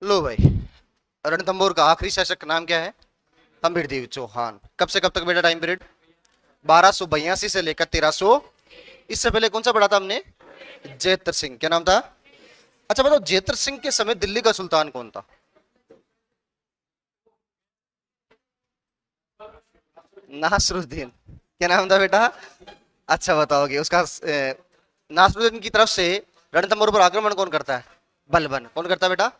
लो भाई, रणथंभौर का आखिरी शासक का नाम क्या है? हम्बीरदेव चौहान। कब से कब तक बेटा टाइम पीरियड? 1282 से लेकर 1300। इससे पहले कौन सा पढ़ा था हमने? जेतर सिंह। क्या नाम था? अच्छा बताओ, जेतर सिंह के समय दिल्ली का सुल्तान कौन था? नासरुद्दीन। क्या नाम था बेटा? अच्छा बताओगे उसका नासरुद्दीन की तरफ से रणथंभौर पर आक्रमण कौन करता है? बलबन। कौन करता है बेटा?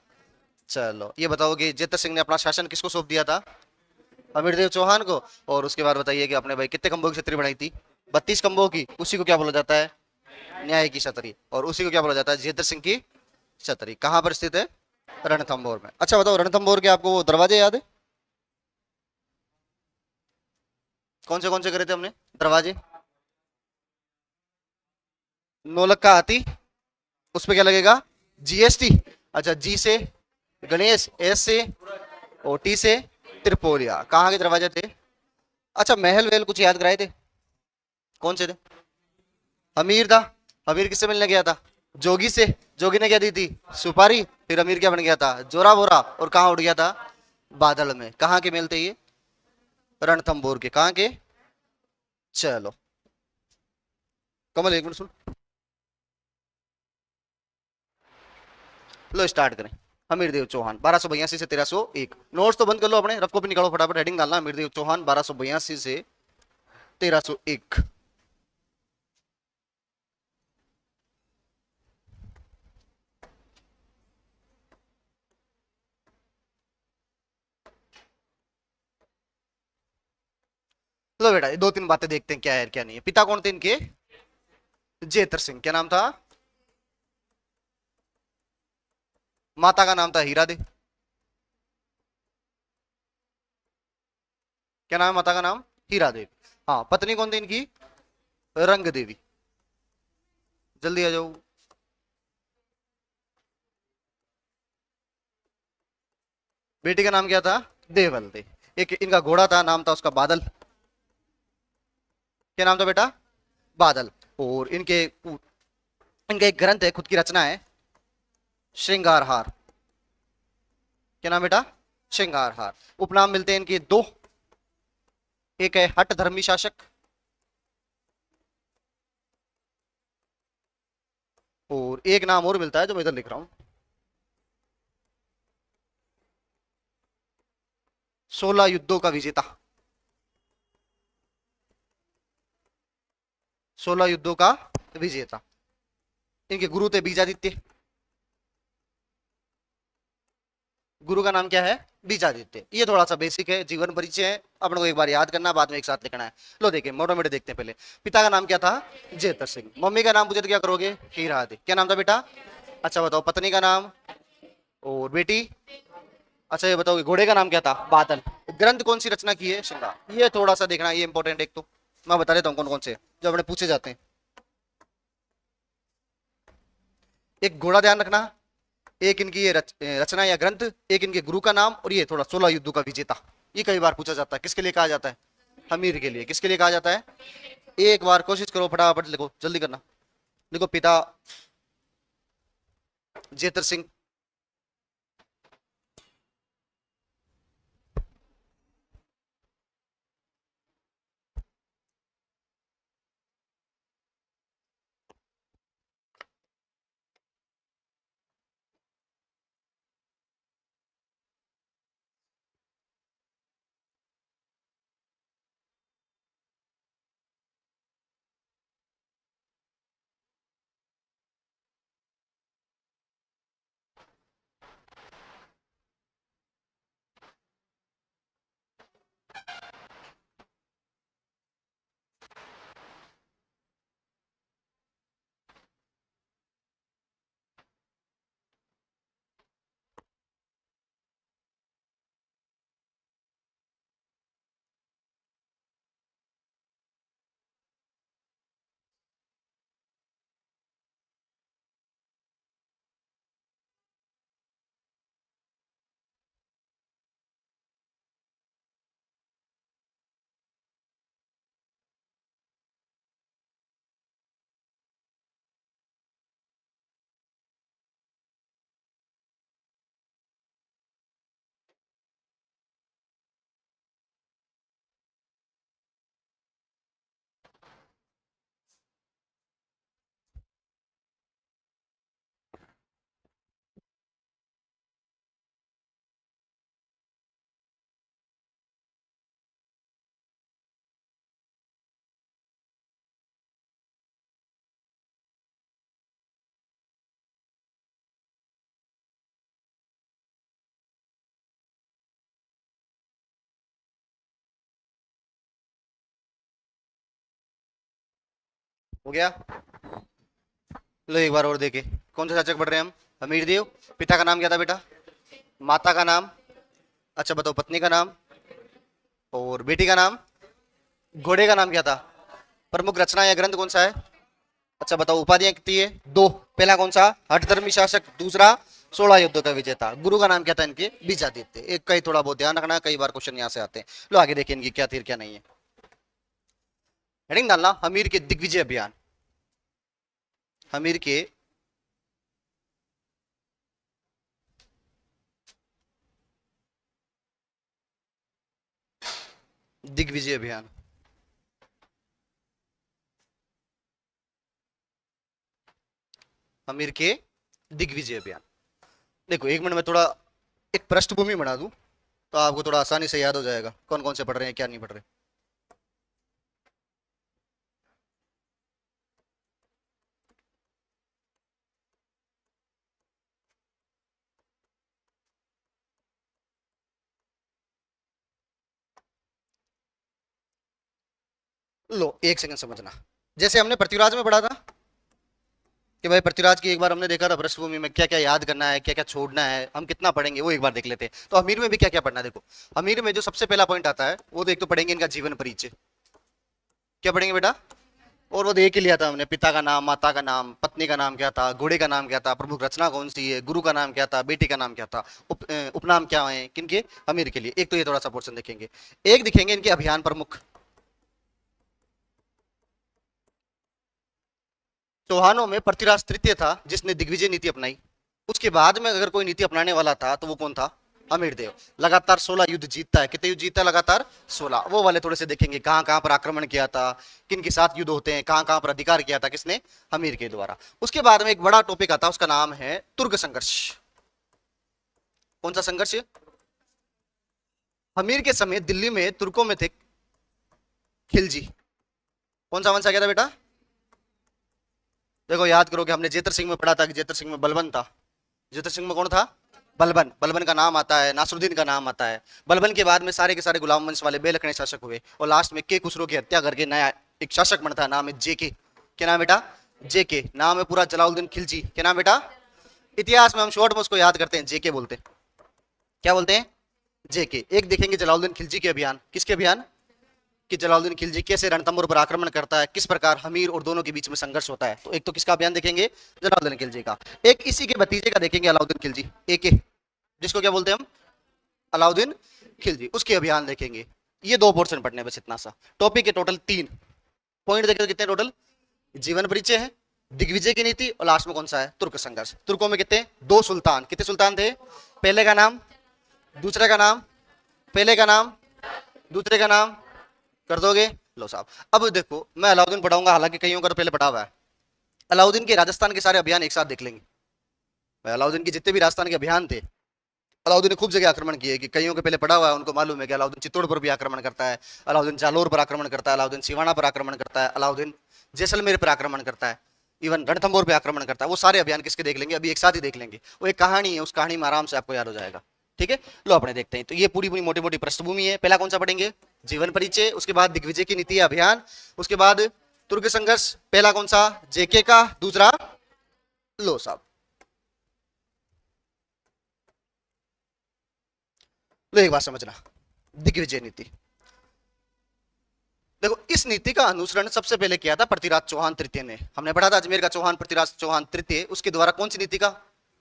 चलो ये बताओगे जेतर सिंह ने अपना शासन किसको सौंप दिया था? अमीरदेव चौहान को। और उसके बाद बताइए कि अपने भाई कितने खंभों की छतरी बनाई थी? 32 खंभों की। उसी को क्या बोला जाता है? न्याय की छतरी। और उसी को क्या बोला जाता है? जेतर सिंह की छतरी। कहां पर स्थित है? रणथंभौर में। अच्छा बताओ, रणथंभौर के आपको वो दरवाजे याद है? कौन से करे थे हमने दरवाजे? नौलखा हाथी। उस पे क्या लगेगा? जीएसटी। अच्छा, जी से गणेश, एस से और टी से त्रिपोलिया। कहाँ के दरवाजे थे? अच्छा, महल वहल कुछ याद कराए थे? कौन से थे? अमीर था। अमीर किससे मिलने गया था? जोगी से। जोगी ने क्या दी थी? सुपारी। फिर अमीर क्या बन गया था? जोरा बोरा। और कहाँ उड़ गया था? बादल में। कहाँ के मेल थे ये? रणथंभौर के। कहाँ के? चलो कमल, एक मिनट सुन। लो स्टार्ट करें। हमीरदेव चौहान 1282 से 1301। नोट्स तो बंद कर लो अपने, रफ कॉपी निकालो फटाफट, हेडिंग डालना हमीरदेव चौहान 1282 से 1301। लो बेटा, ये दो तीन बातें देखते हैं क्या है क्या नहीं है। पिता कौन थे इनके? जेतर सिंह। क्या नाम था? माता का नाम था हीरा दे। क्या नाम है माता का नाम? हीरा देवी। हाँ, पत्नी कौन थी इनकी? रंग देवी। जल्दी आ जाओ। बेटी का नाम क्या था? देवल। एक इनका घोड़ा था, नाम था उसका बादल। क्या नाम था बेटा? बादल। और इनके इनका एक ग्रंथ है, खुद की रचना है, श्रृंगार हार। क्या नाम बेटा? श्रृंगार हार। उपनाम मिलते हैं इनके दो। एक है हठ धर्मी शासक, और एक नाम और मिलता है जो मैं इधर लिख रहा हूं, 16 युद्धों का विजेता। 16 युद्धों का विजेता। इनके गुरु थे बीजादित्य। गुरु का नाम क्या है? बीजादित्य। ये थोड़ा सा बेसिक है, जीवन परिचय है, अपन को एक बार याद करना, बाद में एक साथ लिखना है। लो देखिए, मोटा मोटे देखते हैं पहले। पिता का नाम क्या था? जेतर सिंह। मम्मी का नाम पूछे तो क्या करोगे? हीरा दे। क्या नाम था बेटा? अच्छा बताओ, पत्नी का नाम? और बेटी? अच्छा ये बताओ, घोड़े का नाम क्या था? बादल। ग्रंथ कौन सी रचना की है? श्रृंगार। ये थोड़ा सा देखना, ये इंपॉर्टेंट एक तो मैं बता देता हूँ कौन कौन से जो अपने पूछे जाते हैं। एक घोड़ा ध्यान रखना, एक इनकी ये रचना या ग्रंथ, एक इनके गुरु का नाम, और ये थोड़ा 16 युद्धों का विजेता। ये कई बार पूछा जाता है। किसके लिए कहा जाता है? हमीर के लिए। किसके लिए कहा जाता है? एक बार कोशिश करो, फटाफट लिखो, जल्दी करना। लिखो, पिता जेतर सिंह। हो गया। लो एक बार और देखे, कौन सा शासक पढ़ रहे हैं हम? हमीर देव। पिता का नाम क्या था बेटा? माता का नाम? अच्छा बताओ, पत्नी का नाम और बेटी का नाम? घोड़े का नाम क्या था? प्रमुख रचना या ग्रंथ कौन सा है? अच्छा बताओ, उपाधियां कितनी है? दो। पहला कौन सा? हठधर्मी शासक। दूसरा 16 युद्धों का विजेता। गुरु का नाम क्या था इनके? बीजादित्य। एक का ही थोड़ा बहुत ध्यान रखना, कई बार क्वेश्चन यहाँ से आते हैं। लो आगे देखिए इनकी क्या थी क्या नहीं है। हेडिंग डालना, हमीर के दिग्विजय अभियान। हमीर के दिग्विजय अभियान। हमीर के दिग्विजय अभियान। देखो एक मिनट में थोड़ा एक पृष्ठभूमि बना दूं, तो आपको थोड़ा आसानी से याद हो जाएगा कौन कौन से पढ़ रहे हैं क्या नहीं पढ़ रहे। लो एक सेकंड समझना। जैसे हमने पृथ्वीराज में पढ़ा था कि भाई पृथ्वीराज की एक बार हमने देखा था पृष्ठभूमि में क्या क्या याद करना है, क्या क्या छोड़ना है, हम कितना पढ़ेंगे वो एक बार देख लेते हैं। तो अमीर में भी क्या क्या पढ़ना है देखो। अमीर में जो सबसे पहला पॉइंट आता है वो तो एक तो पढ़ेंगे इनका जीवन परिचय। क्या पढ़ेंगे बेटा? और वो देख ही लिया था हमने, पिता का नाम, माता का नाम, पत्नी का नाम क्या था, घोड़े का नाम क्या था, प्रमुख रचना कौन सी है, गुरु का नाम क्या था, बेटी का नाम क्या था, उपनाम क्या है किनके? अमीर के लिए। एक तो ये थोड़ा सा पोर्शन देखेंगे। एक दिखेंगे इनके अभियान प्रमुख। चौहानों में पृथ्वीराज तृतीय था जिसने दिग्विजय नीति अपनाई। उसके बाद में अगर कोई नीति अपनाने वाला था तो वो कौन था? अमीर देव। लगातार 16 युद्ध जीतता है। कितने युद्ध जीतता है लगातार? 16। वो वाले थोड़े से देखेंगे, कहां कहां पर आक्रमण किया था, किन के साथ युद्ध होते हैं, कहां कहां पर अधिकार किया था किसने? अमीर के द्वारा। उसके बाद में एक बड़ा टॉपिक आता है, उसका नाम है तुर्क संघर्ष। कौन सा संघर्ष? अमीर के समय दिल्ली में तुर्कों में थे खिलजी। कौन सा वंश आ गया था बेटा? देखो याद करो कि हमने जेतर सिंह में पढ़ा था कि जेतर सिंह में बलबन था। जेतर सिंह में कौन था? बलबन। बलबन का नाम आता है, नासरुद्दीन का नाम आता है। बलबन के बाद में सारे के सारे गुलाम वंश वाले बेलखने शासक हुए और लास्ट में के खुसरो की हत्या करके नया एक शासक बनता है, नाम है जेके। क्या नाम बेटा? जेके। नाम है पूरा जलालुद्दीन खिलजी। क्या नाम बेटा? इतिहास में हम शॉर्ट में उसको याद करते हैं, जेके बोलते हैं। क्या बोलते हैं? जेके। एक देखेंगे जलालुद्दीन खिलजी के अभियान। किसके अभियान? कि जलालुद्दीन खिलजी कैसे रणथंभौर पर आक्रमण करता है, किस प्रकार हमीर और दोनों के बीच में संघर्ष होता है। तो एक तो किसका अभियान देखेंगे? जलालुद्दीन खिलजी का। एक इसी के भतीजे का देखेंगे, अलाउद्दीन खिलजी। एक जिसको क्या बोलते हैं हम? अलाउद्दीन खिलजी। उसके अभियान देखेंगे। ये दो पोर्शन पढ़ने बस, इतना सा टॉपिक है। टोटल 3 पॉइंट देखे तो कितने टोटल? जीवन परिचय है, दिग्विजय की नीति और लास्ट में कौन सा है? तुर्क संघर्ष। तुर्कों में कितने? 2 सुल्तान। कितने सुल्तान थे? पहले का नाम, दूसरे का नाम, पहले का नाम, दूसरे का नाम कर दोगे? लो साहब। अब देखो मैं अलाउद्दीन पढ़ाऊंगा, हालांकि कईयों का तो पहले पढ़ा हुआ है। अलाउद्दीन के राजस्थान के सारे अभियान एक साथ देख लेंगे। अलाउद्दीन के जितने भी राजस्थान के अभियान थे, अलाउद्दीन ने खूब जगह आक्रमण किए कि कईयों के पहले पढ़ा हुआ है, उनको मालूम है कि अलाउद्दीन चित्तौड़ पर भी आक्रमण करता है, अलाउद्दीन जालोर पर आक्रमण करता है, अलाउद्दीन सिवाना पर आक्रमण करता है, अलाउद्दीन जैसलमेर पर आक्रमण करता है, इवन रणथंभौर पर आक्रमण करता है। वो सारे अभियान किसके देख लेंगे, अभी एक साथ ही देख लेंगे। वो एक कहानी है, उस कहानी में आराम से आपको याद हो जाएगा। ठीक है, लो अपने देखते हैं। तो ये पूरी पूरी मोटी मोटी पृष्ठभूमि है। पहला कौन सा पढ़ेंगे? जीवन परिचय। उसके बाद दिग्विजय की नीति अभियान। उसके बाद तुर्क संघर्ष। पहला कौन सा? जेके का। दूसरा लो साहब, लो एक बात समझना, दिग्विजय नीति। देखो इस नीति का अनुसरण सबसे पहले किया था पृथ्वीराज चौहान तृतीय ने। हमने पढ़ा था अजमेर का चौहान, पृथ्वीराज चौहान तृतीय, उसके द्वारा कौन सी नीति का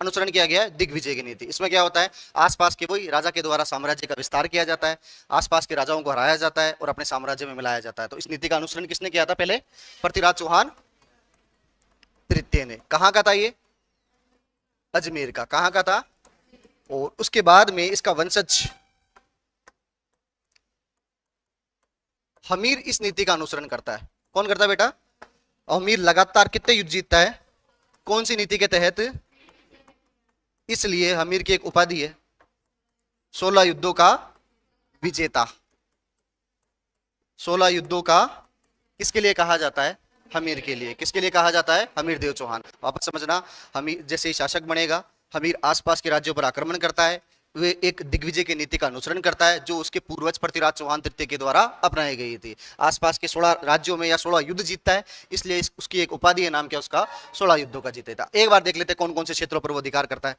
अनुसरण किया गया है? दिग्विजय की नीति। इसमें क्या होता है? आसपास के वही राजा के द्वारा साम्राज्य का विस्तार किया जाता है, आसपास के राजाओं को हराया जाता है और अपने साम्राज्य में मिलाया जाता है। तो इस नीति का अनुसरण किसने किया था? पहले पृथ्वीराज चौहान तृतीय ने। कहां का था ये? अजमेर का। कहां का था? और उसके बाद में इसका वंशज हमीर इस नीति का अनुसरण करता है। कौन करता है बेटा? हमीर लगातार कितने युद्ध जीतता है? कौन सी नीति के तहत? इसलिए हमीर की एक उपाधि है 16 युद्धों का विजेता। 16 युद्धों का किसके लिए कहा जाता है? हमीर के लिए। किसके लिए कहा जाता है? हमीर देव चौहान। वापस समझना, हमीर जैसे ही शासक बनेगा, हमीर आसपास के राज्यों पर आक्रमण करता है, वे एक दिग्विजय की नीति का अनुसरण करता है जो उसके पूर्वज पृथ्वीराज चौहान तृतीय के द्वारा अपनाई गई थी। आसपास के 16 राज्यों में या 16 युद्ध जीतता है, इसलिए उसकी एक उपाधि है, नाम क्या उसका, 16 युद्धों का जीतेता। एक बार देख लेते कौन कौन से क्षेत्रों पर वो अधिकार करता है।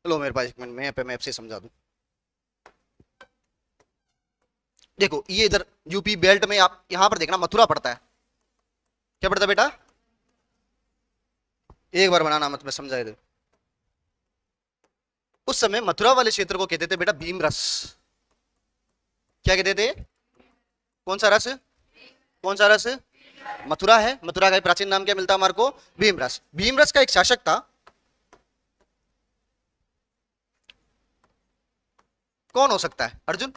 लो मेरे पास एक मिनट में पे मैप से समझा दूं। देखो ये इधर यूपी बेल्ट में आप यहां पर देखना मथुरा पड़ता है। क्या पड़ता है बेटा? एक बार बनाना मत, मैं समझा दे। उस समय मथुरा वाले क्षेत्र को कहते थे बेटा भीमरस। क्या कहते थे? कौन सा रस? कौन सा रस? मथुरा है, मथुरा का प्राचीन नाम क्या मिलता है हमारे को? भीमरस। भीमरस का एक शासक था, कौन हो सकता है? अर्जुन।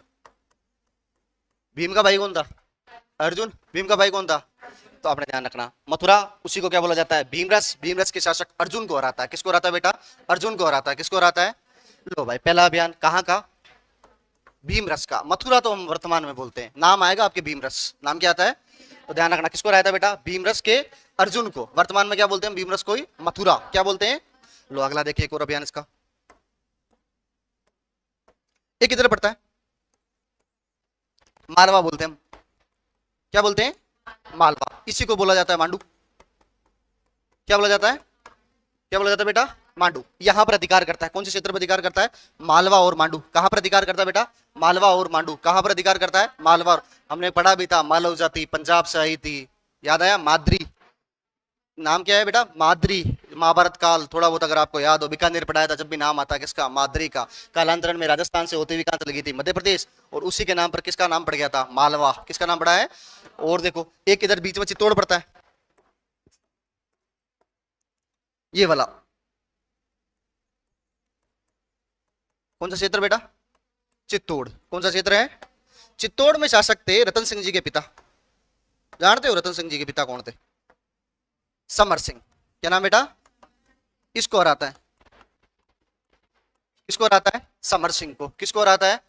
भीम का भाई कौन था? अर्जुन। भीम का भाई कौन था? तो आपने ध्यान रखना, मथुरा उसी को क्या बोला जाता है? भीमरस। भीमरस के शासक अर्जुन को हराता है। किसको हराता है बेटा? अर्जुन को हराता है। किसको हराता है? लो भाई, पहला अभियान कहां का? भीमरस का। मथुरा तो हम वर्तमान में बोलते हैं, नाम आएगा आपके भीमरस। नाम क्या आता है? तो ध्यान रखना, किसको हराया था बेटा? भीमरस के अर्जुन को। वर्तमान में क्या बोलते हैं भीमरस को ही? मथुरा। क्या बोलते हैं? लो अगला देखिए, एक और अभियान इसका। एक किधर पड़ता है? मालवा बोलते हैं हम। क्या बोलते हैं? मालवा। इसी को बोला जाता है मांडू। क्या बोला जाता है? क्या बोला जाता है बेटा? मांडू। यहां पर अधिकार करता है, कौन से क्षेत्र पर अधिकार करता है? मालवा और मांडू। कहां पर अधिकार करता है बेटा? मालवा और मांडू। कहां पर अधिकार करता है? मालवा हमने पढ़ा भी था, मालव जाति पंजाब से आई थी, याद आया? माद्री। नाम क्या है बेटा? माद्री। महाभारत काल थोड़ा बहुत अगर आपको याद हो, बीकानेर पढ़ाया था जब भी नाम आता है किसका? माद्री का। कालांतरण में राजस्थान से होते हुए कहां लगी थी? मध्य प्रदेश। और उसी के नाम पर किसका नाम पड़ गया था? मालवा। किसका नाम पड़ा है? और देखो एक इधर बीच में चित्तौड़ पड़ता है, ये वाला। कौन सा क्षेत्र बेटा? चित्तौड़। कौन सा क्षेत्र है? चित्तौड़ में शासक थे रतन सिंह जी के पिता। जानते हो रतन सिंह जी के पिता कौन थे? समर सिंह। क्या नाम बेटा? इसको हराता है। किसको हराता है? समर सिंह को। किसको हराता है?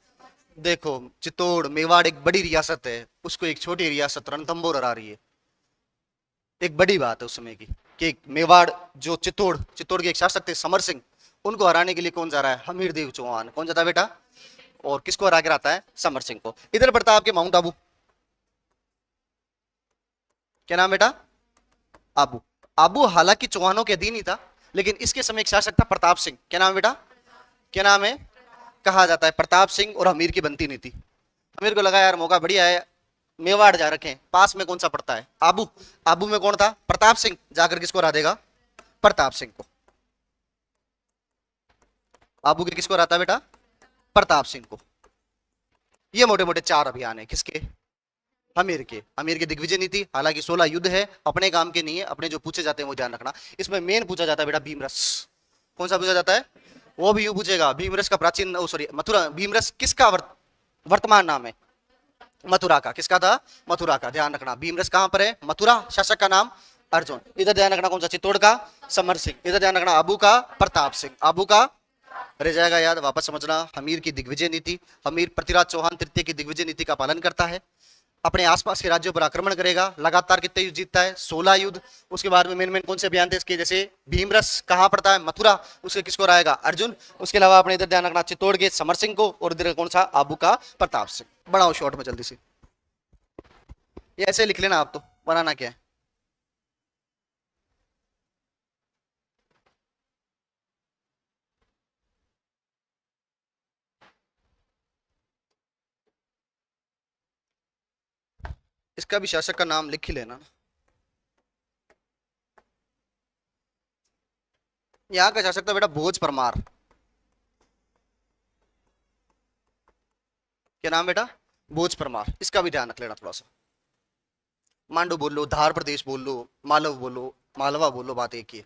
देखो चित्तौड़ मेवाड़ एक बड़ी रियासत है, उसको एक छोटी रियासत रणथंभौर हरा रही है। एक बड़ी बात है उस समय की कि मेवाड़ जो चित्तौड़, चित्तौड़ के एक शासक थे समर सिंह, उनको हराने के लिए कौन जा रहा है? हमीरदेव चौहान। कौन जाता है बेटा? और किसको हरा के आता है? समर सिंह को। इधर पड़ता है आपके माउंट आबू। क्या नाम बेटा? आबू। आबू हालांकि चौहानों के अधीन ही था, लेकिन इसके समय एक शासक था प्रताप सिंह। क्या नाम बेटा? क्या नाम है? कहा जाता है प्रताप सिंह और हमीर की बनती नहीं थी। हमीर को लगा यार मौका बढ़िया है, मेवाड़ जा रखे हैं, पास में कौन सा पड़ता है? आबू। आबू में कौन था? प्रताप सिंह। जाकर किसको हरा देगा? प्रताप सिंह को। आबू के किसको हराता है बेटा? प्रताप सिंह को। ये मोटे मोटे चार अभियान है किसके? अमीर के। अमीर की दिग्विजय नीति, हालांकि 16 युद्ध है, अपने काम के नहीं है, अपने जो पूछे जाते हैं वो ध्यान रखना। इसमें मेन पूछा जाता है बेटा भीमरस। कौन सा पूछा जाता है? वो भी यूं पूछेगा, भीमरस का प्राचीन, ओ सॉरी मथुरा, भीमरस किसका वर्तमान नाम है? मथुरा का। किसका था? मथुरा का। ध्यान रखना भीमरस कहां पर है? मथुरा। शासक का नाम? अर्जुन। इधर ध्यान रखना कौन सा? चित्तौड़ का? समर सिंह। इधर ध्यान रखना आबू का? प्रताप सिंह। आबू का रह जाएगा याद, वापस समझना। हमीर की दिग्विजय नीति, हमीर पृथ्वीराज चौहान तृतीय की दिग्विजय नीति का पालन करता है, अपने आसपास के राज्यों पर आक्रमण करेगा, लगातार कितने युद्ध जीतता है? 16 युद्ध। उसके बाद में मेन मेन कौन से अभियान थे इसके? जैसे भीमरस कहां पड़ता है? मथुरा। उसके किसको हराएगा? अर्जुन। उसके अलावा अपने इधर ध्यान रखना चित्तौड़ के समर सिंह को, और इधर कौन सा? आबू का प्रताप सिंह। बढ़ाओ शॉर्ट में जल्दी से, ये ऐसे लिख लेना आप, तो बनाना क्या है? इसका भी शासक का नाम लिख ही लेना। यहाँ का शासक था बेटा भोज परमार। क्या नाम बेटा? भोज परमार। इसका भी ध्यान रख लेना थोड़ा सा। मांडू बोल लो, धार प्रदेश बोल लो, मालव बोलो, मालवा बोलो, बात एक ही है।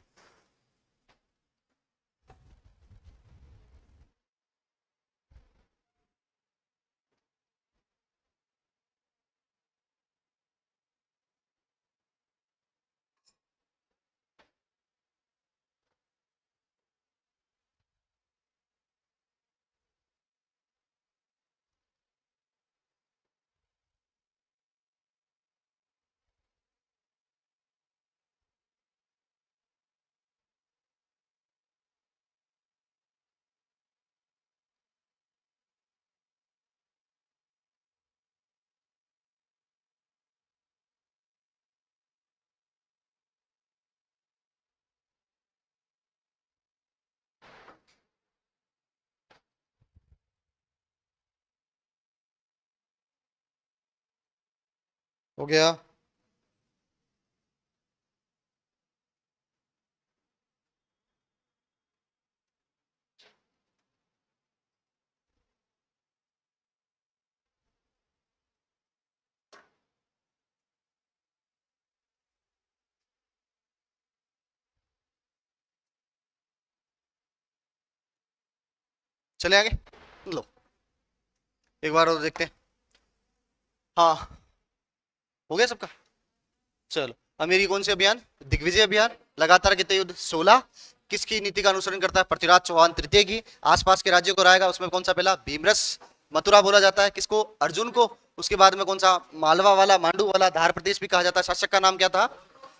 हो गया। चले आगे। लो एक बार और देखते हैं। हाँ, हो गया सबका। चलो, अमेरिकी कौन से अभियान? दिग्विजय अभियान। लगातार कितने युद्ध? 16। किसकी नीति का अनुसरण करता है? पृथ्वीराज चौहान तृतीय की। आसपास के राज्यों को रायगा, उसमें कौन सा पहला? भीमरस। मथुरा बोला जाता है किसको? अर्जुन को। उसके बाद में कौन सा? मालवा वाला, मांडू वाला, धार प्रदेश भी कहा जाता है। शासक का नाम क्या था?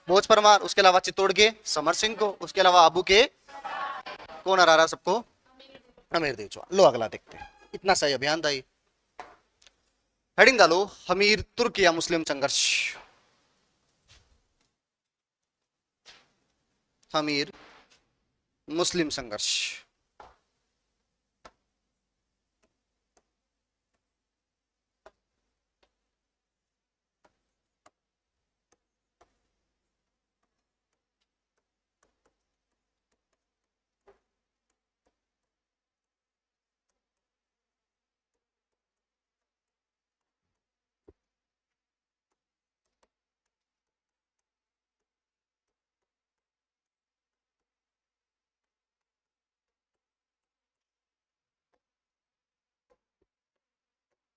भोज परमार। उसके अलावा चित्तौड़ के समर सिंह को। उसके अलावा आबू के कौन हरा रहा सबको? अमेर देव चौहान। लो अगला देखते हैं। इतना सही अभियान था ये। हेडिंग डालो, हमीर तुर्क या मुस्लिम संघर्ष। हमीर मुस्लिम संघर्ष।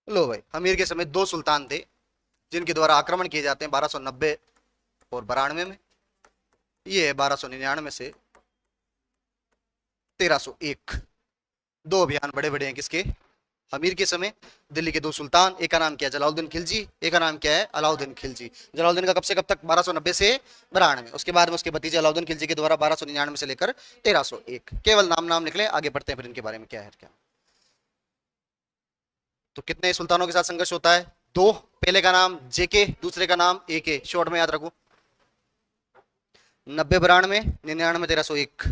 लो भाई, हमीर के समय दो सुल्तान थे जिनके द्वारा आक्रमण किए जाते हैं 1290 और 92 में। ये है 1299 से 1301। दो अभियान बड़े बड़े हैं किसके? हमीर के समय। दिल्ली के दो सुल्तान, एक का नाम क्या है? जलालुद्दीन खिलजी। एक का नाम क्या है? अलाउद्दीन खिलजी। जलालुद्दीन का कब से कब तक? 1290 से 92। उसके बाद में उसके भतीजे अलाउद्दीन खिलजी के द्वारा 1299 से लेकर 1301। केवल नाम नाम निकले, आगे बढ़ते हैं फिर इनके बारे में क्या है क्या। तो कितने सुल्तानों के साथ संघर्ष होता है? दो। पहले का नाम जेके, दूसरे का नाम एके। शॉर्ट में याद रखो। 90 92, 99 1301।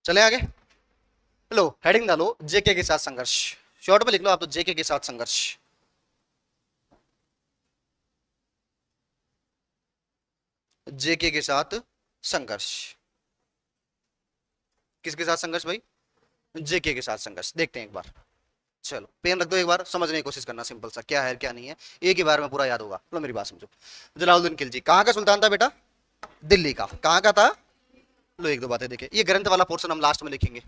चले आगे। लो हेडिंग डालो, जेके के साथ संघर्ष। शॉर्ट में लिख लो आप तो, जेके के साथ संघर्ष। जेके के साथ संघर्ष। किसके साथ संघर्ष भाई? जेके के साथ संघर्ष। देखते हैं एक बार। चलो पेन रख दो, एक बार समझने की कोशिश करना, सिंपल सा क्या है क्या नहीं है, एक ही बार में पूरा याद होगा। लो मेरी बात समझो। जलालुद्दीन खिलजी कहाँ का सुल्तान था बेटा? दिल्ली का। कहाँ का था? लो एक दो बातें देखे, ये ग्रंथ वाला पोर्शन हम लास्ट में लिखेंगे।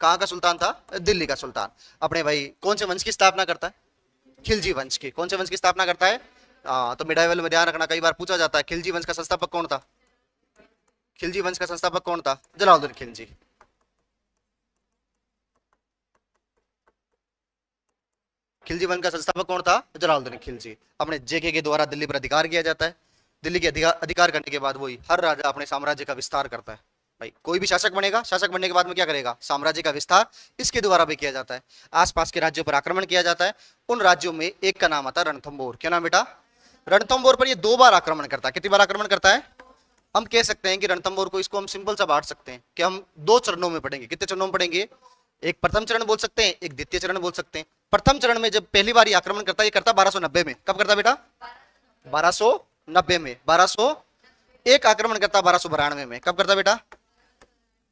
कहाँ का सुल्तान था? दिल्ली का सुल्तान। अपने भाई कौन से वंश की स्थापना करता है? खिलजी वंश की। कौन से वंश की स्थापना करता है? तो मिडाइवल में ध्यान रखना, कई बार पूछा जाता है खिलजी वंश का संस्थापक कौन था? खिलजी वंश का संस्थापक कौन था? जलालुद्दीन खिलजी। खिलजी वंश का संस्थापक कौन था? जलालुद्दीन खिलजी। अपने जेके के द्वारा दिल्ली पर अधिकार किया जाता है। दिल्ली के अधिकार करने के बाद वही हर राजा अपने साम्राज्य का विस्तार करता है। भाई कोई भी शासक बनेगा, शासक बनने के बाद में क्या करेगा? साम्राज्य का विस्तार इसके द्वारा भी किया जाता है। आसपास के राज्यों पर आक्रमण किया जाता है। उन राज्यों में एक का नाम आता है रणथंबोर। क्या नाम बेटा? रणथंबोर पर ये दो बार आक्रमण करता है। कितनी बार आक्रमण करता है? हम कह सकते हैं कि रणथंबोर को, इसको हम सिंपल सा बांट सकते हैं कि हम दो चरणों में पढ़ेंगे। कितने चरणों में पढ़ेंगे? एक प्रथम चरण बोल सकते हैं, एक द्वितीय चरण बोल सकते हैं। प्रथम चरण में जब पहली बार आक्रमण करता है, ये करता 1290 में। कब करता बेटा? 1290 में। 1201 आक्रमण करता 1292 में। कब करता बेटा?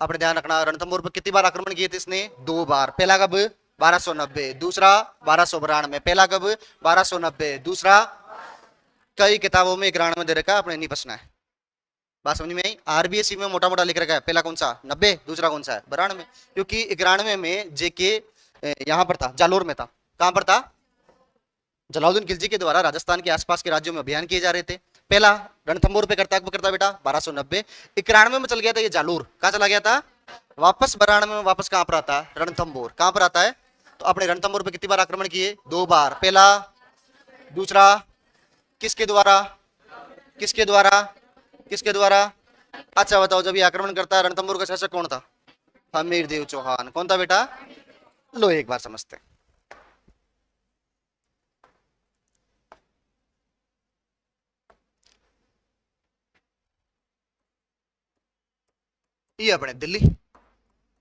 अपने ध्यान रखना, रणथंबोर पर कितनी बार आक्रमण किए थे इसने? दो बार। पहला कब? 1290। दूसरा 1292। पहला कब? 1290। दूसरा, कई किताबों में ग्रांड में दे रखा है, अपने नहीं बसना है। बात समझ में आई? आरबीएससी में मोटा मोटा लिख रखा है, पहला कौन सा? 90। दूसरा कौन सा है? 92। क्योंकि 91 में जेके यहां पर था, जालोर में था। कहां पर था? जलालुद्दीन खिलजी के द्वारा राजस्थान के आसपास के राज्यों में अभियान किए जा रहे थे। पहला रणथंबोर पे करता बेटा 1290। 91 में चल गया था ये जालोर। कहां चला गया था? वापस 92 में वापस कहां पर आता है? रणथंबोर। कहां पर आता है? तो अपने रणथंबोर पे कितनी बार आक्रमण किए? दो बार। पहला, दूसरा, किसके द्वारा? किसके द्वारा? किसके द्वारा? अच्छा बताओ, जब ये आक्रमण करता है रणथंबोर का शासक कौन था? हमीर देव चौहान। कौन था बेटा? लो एक बार समझते हैं। ये अपने दिल्ली,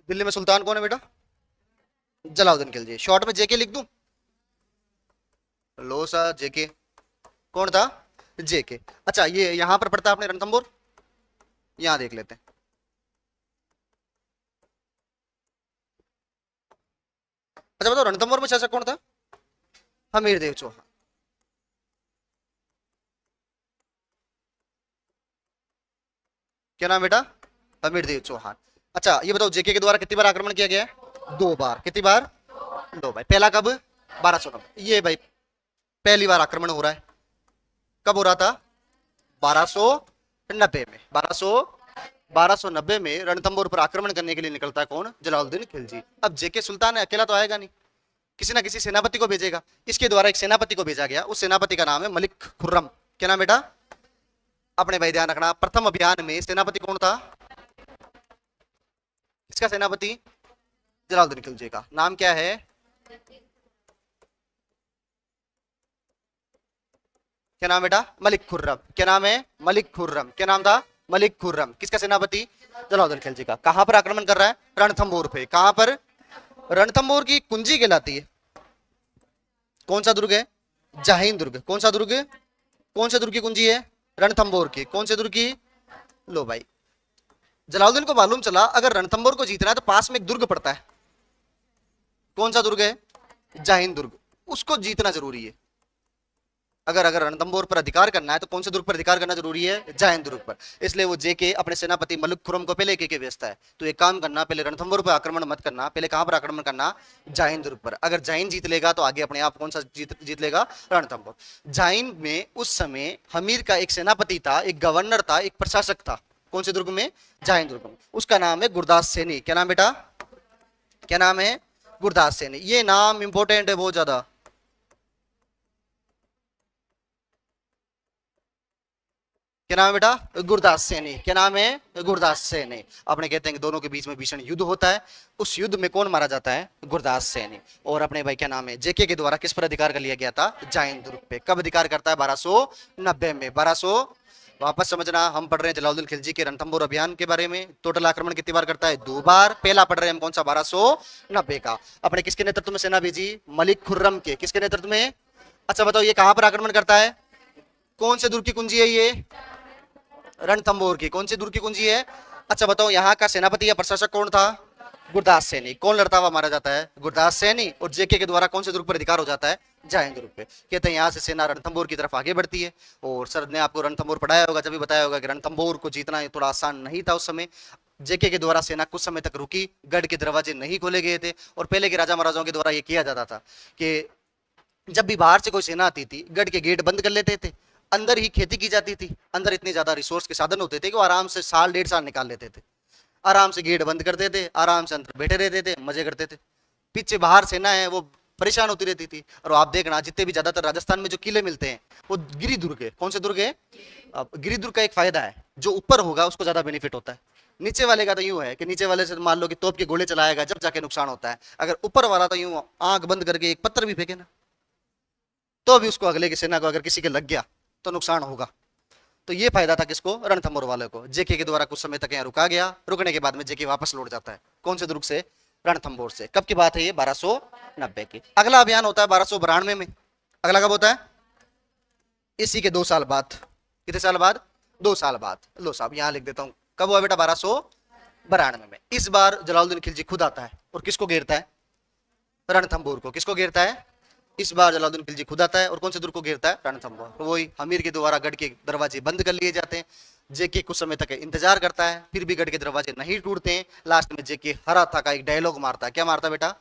दिल्ली में सुल्तान कौन है बेटा? जलाउद्दीन खिलजी। शॉर्ट में जेके लिख दूं? लो सा जेके कौन था? जेके। अच्छा ये यहां पर पढ़ता आपने रणथंभौर, यहां देख लेते हैं। अच्छा बताओ रणथंभौर में शासक कौन था? हमीर देव चौहान। क्या नाम बेटा? हमीर देव चौहान। अच्छा ये बताओ जेके के द्वारा कितनी बार आक्रमण किया गया है? 2 बार। कितनी बार? 2 बार। पहला कब? 1290। ये भाई पहली बार आक्रमण हो रहा है, कब हो रहा था? 1290 में। 1290 में रणथंभौर पर आक्रमण करने के लिए निकलता है कौन? जलालुद्दीन खिलजी। अब जेके सुल्तान है, अकेला तो आएगा नहीं, किसी ना किसी सेनापति को भेजेगा। इसके द्वारा एक सेनापति को भेजा गया, उस सेनापति का नाम है मलिक खुर्रम। क्या नाम बेटा? अपने भाई ध्यान रखना, प्रथम अभियान में सेनापति कौन था? इसका सेनापति जलालुद्दीन खिलजी का नाम क्या है? क्या नाम बेटा? मलिक खुर्रम। क्या नाम है? मलिक खुर्रम। क्या नाम था? मलिक खुर्रम। किसका सेनापति? जलालुद्दीन खिलजी का। कहां पर आक्रमण कर रहा है? रणथंभौर पे। कहां पर? रणथंभौर की कुंजी कहलाती है। कौन सा दुर्ग है? जाहिन दुर्ग। कौन सा दुर्ग? कौन से दुर्ग की कुंजी है? रणथंभौर की। कौन से दुर्ग की? लो भाई जलालुद्दीन को मालूम चला अगर रणथंभौर को जीतना है तो पास में एक दुर्ग पड़ता है। कौन सा दुर्ग है? जाहिन दुर्ग। उसको जीतना जरूरी है। अगर अगर रणथंभौर पर अधिकार करना है तो कौन से दुर्ग पर अधिकार करना जरूरी है? जाहिन दुर्ग पर। इसलिए वो जेके अपने सेनापति मलिक खुर्रम को पहले के भेजता है, तो एक काम करना, पहले रणथंभौर पर आक्रमण मत करना, पहले कहां पर आक्रमण करना? जाहिन दुर्ग पर। अगर जाहिन जीत लेगा तो आगे अपने आप कौन सा जीत लेगा? रणथंभौर। जाहिन में उस समय हमीर का एक सेनापति था, एक गवर्नर था, एक प्रशासक था। कौन से दुर्ग में? जाहिन दुर्ग में। उसका नाम है गुरदास सैनी। क्या नाम बेटा? क्या नाम है? गुरदास सैनी। ये नाम इंपॉर्टेंट है बहुत ज्यादा। क्या नाम है बेटा? गुरदास सैनी। क्या नाम है? गुरदास सैनी। अपने कहते हैं कि दोनों के बीच में भीषण युद्ध होता है, उस युद्ध में कौन मारा जाता है? गुरदास सैनी। और अपने भाई क्या नाम है? जेके के द्वारा किस पर अधिकार कर लिया गया था? जाहिन दुर्ग पे। कब अधिकार करता है? 1290 में। 1200 वापस समझना, हम पढ़ रहे हैं जलालुद्दीन खिलजी के रणथंभौर अभियान के बारे में। टोटल आक्रमण कितनी बार करता है? 2 बार। पहला पढ़ रहे हैं हम कौन सा? 1290 का। अपने किसके नेतृत्व में सेना भेजी? मलिक खुर्रम के। किसके नेतृत्व में? अच्छा बताओ ये कहां पर आक्रमण करता है? कौन से दुर्ग की कुंजी है ये? रणथंभौर की। कौन सी दुर्ग की कुंजी है? अच्छा बताओ यहाँ का सेनापति या प्रशासक कौन था? गुरदास सैनी। कौन लड़ता हुआ मारा जाता है? गुरदास सैनी। और जेके के द्वारा कौन से दुर्ग पर अधिकार हो जाता है? जाहिन दुर्ग पे। कहते हैं यहाँ से सेना रणथंभौर की तरफ आगे बढ़ती है। और सर ने आपको रणथंभौर पढ़ाया होगा, जब भी बताया होगा कि रणथंभौर को जीतना थोड़ा आसान नहीं था उस समय। जेके के द्वारा सेना कुछ समय तक रुकी, गढ़ के दरवाजे नहीं खोले गए थे। और पहले के राजा महाराजाओं के द्वारा ये किया जाता था कि जब भी बाहर से कोई सेना आती थी, गढ़ के गेट बंद कर लेते थे, अंदर ही खेती की जाती थी। अंदर इतने ज्यादा रिसोर्स के साधन होते थे कि वो आराम से साल 1.5 साल निकाल लेते थे। आराम से गेट बंद करते थे, आराम से अंदर बैठे रहते थे, मजे करते थे। पीछे बाहर सेना है वो परेशान होती रहती थी। और आप देखना जितने भी ज्यादातर राजस्थान में जो किले मिलते हैं वो गिरी दुर्ग है। कौन से दुर्ग है? अब गिरी दुर्ग का एक फायदा है, जो ऊपर होगा उसको ज्यादा बेनिफिट होता है। नीचे वाले का तो यूं है कि नीचे वाले से मान लो कि तोप के गोले चलाएगा, जब जाके नुकसान होता है। अगर ऊपर वाला तो यूं आंख बंद करके एक पत्थर भी फेंके ना, तो भी उसको अगले की सेना को अगर किसी के लग गया तो नुकसान होगा। तो ये फायदा था किसको? रणथंभौर वाले को। जेके के द्वारा कुछ समय तक यहाँ रुका गया, रुकने के बाद में जेके वापस लौट जाता है। कौन से दुर्ग से? रणथंभौर से। कब की बात है ये? 1290 की। अगला अभियान होता है 1292 में। अगला कब होता है? इसी के 2 साल बाद। कितने साल बाद? 2 साल बाद। लो साहब यहाँ लिख देता हूं, कब हुआ बेटा? 1292 में। इस बार जलालुद्दीन खिलजी खुद आता है और किसको घेरता है? रणथंभौर को। किसको घेरता है? इस बार जलालुद्दीन खिलजी खुद आता है और कौन से दुर्ग को घेरता है? रणथंभौर। तो वही हमीर के द्वारा गढ़ के दरवाजे बंद कर लिए जाते हैं। जेके कुछ समय तक इंतजार करता है, फिर भी गढ़ के दरवाजे नहीं टूटते हैं। लास्ट में जेके हरा था का एक डायलॉग मारता है। क्या मारता है बेटा?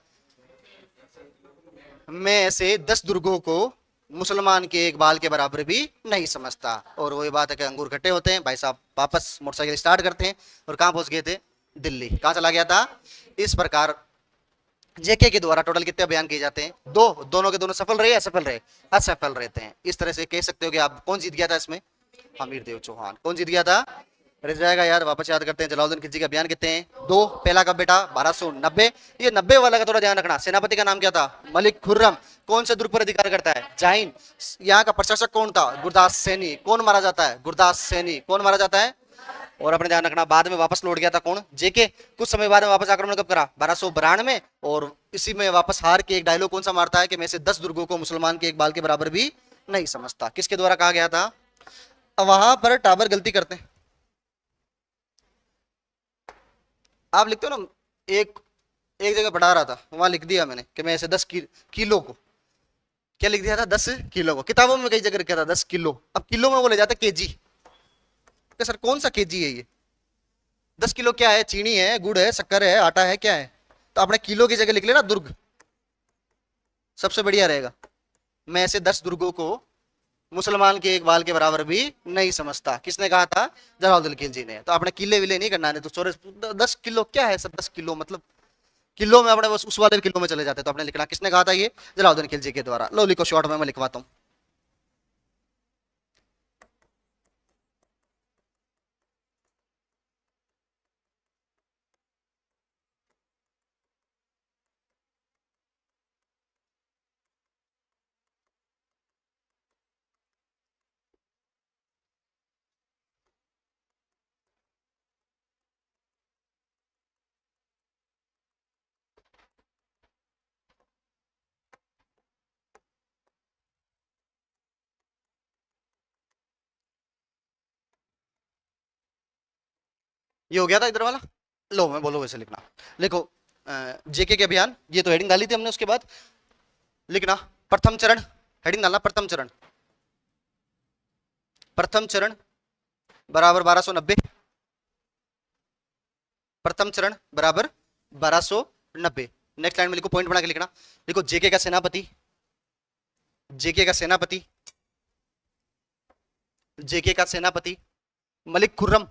मैं ऐसे 10 दुर्गों को मुसलमान के एक बाल के बराबर भी नहीं समझता। और वही बात है कि अंगूर खट्टे होते हैं। भाई साहब वापस मोटरसाइकिल स्टार्ट करते हैं और कहां पहुंच गए थे? दिल्ली। कहां चला गया था? इस प्रकार जेके के द्वारा टोटल कितने अभियान किए जाते हैं? 2। दोनों के दोनों सफल रहे? असफल रहे? असफल रहते हैं। इस तरह से कह सकते हो कि आप कौन जीत गया था इसमें? हमीर देव चौहान। कौन जीत गया था? रह जाएगा यार, वापस याद करते हैं। जलालुद्दीन खिलजी के अभियान कितने हैं? दो। पहला कब बेटा? 1290। ये 90 वाला का थोड़ा ध्यान रखना। सेनापति का नाम क्या था? मलिक खुर्रम। कौन से दुर्ग पर अधिकार करता है? जाइन। यहाँ का प्रशासक कौन था? गुरदास सैनी। कौन मारा जाता है? गुरदास सैनी। कौन मारा जाता है? और अपने ध्यान रखना, बाद में वापस लौट गया था कौन? जेके। कुछ समय बाद में वापस आक्रमण कब करा? 1292 में। और इसी में वापस हार के एक डायलॉग कौन सा मारता है कि मैं से 10 दुर्गों को मुसलमान के एक बाल के बराबर भी नहीं समझता। किसके द्वारा कहा गया था? अब वहां पर टाबर गलती करते हैं। आप लिखते हो ना, एक एक जगह पढ़ा रहा था, वहां लिख दिया मैंने कि मैं ऐसे 10 किलो को, क्या लिख दिया था? 10 किलो को। किताबों में कई जगह लिखा था 10 किलो, अब किलो में वो ले जाते केजी। सर कौन सा केजी है ये? 10 किलो क्या है? चीनी है, गुड़ है, शक्कर है, आटा है, क्या है? तो आपने किलो की जगह लिख लेना दुर्ग, सबसे बढ़िया रहेगा। मैं ऐसे 10 दुर्गों को मुसलमान के एक बाल के बराबर भी नहीं समझता। किसने कहा था? जलालुद्दीन खिलजी ने। तो आपने किले विले नहीं करना है। तो सोरे 10 किलो क्या है सर? 10 किलो मतलब किलो में अपने बस उस वाले किलो में चले जाते। तो आपने लिखना किसने कहा था? ये जलालुद्दीन खिलजी के द्वारा। लो लिखो शॉर्ट में मैं लिखवाता हूँ। ये हो गया था इधर वाला। लो मैं बोलो वैसे लिखना। लिखो जेके के अभियान, ये तो हेडिंग डाली थी हमने। उसके बाद लिखना प्रथम चरण, हेडिंग डालना प्रथम चरण। प्रथम चरण बराबर 1290। प्रथम चरण बराबर 1290। नेक्स्ट लाइन में लिखो, पॉइंट बना के लिखना। लिखो जेके का सेनापति, जेके का सेनापति, जेके का सेनापति मलिक खुर्रम।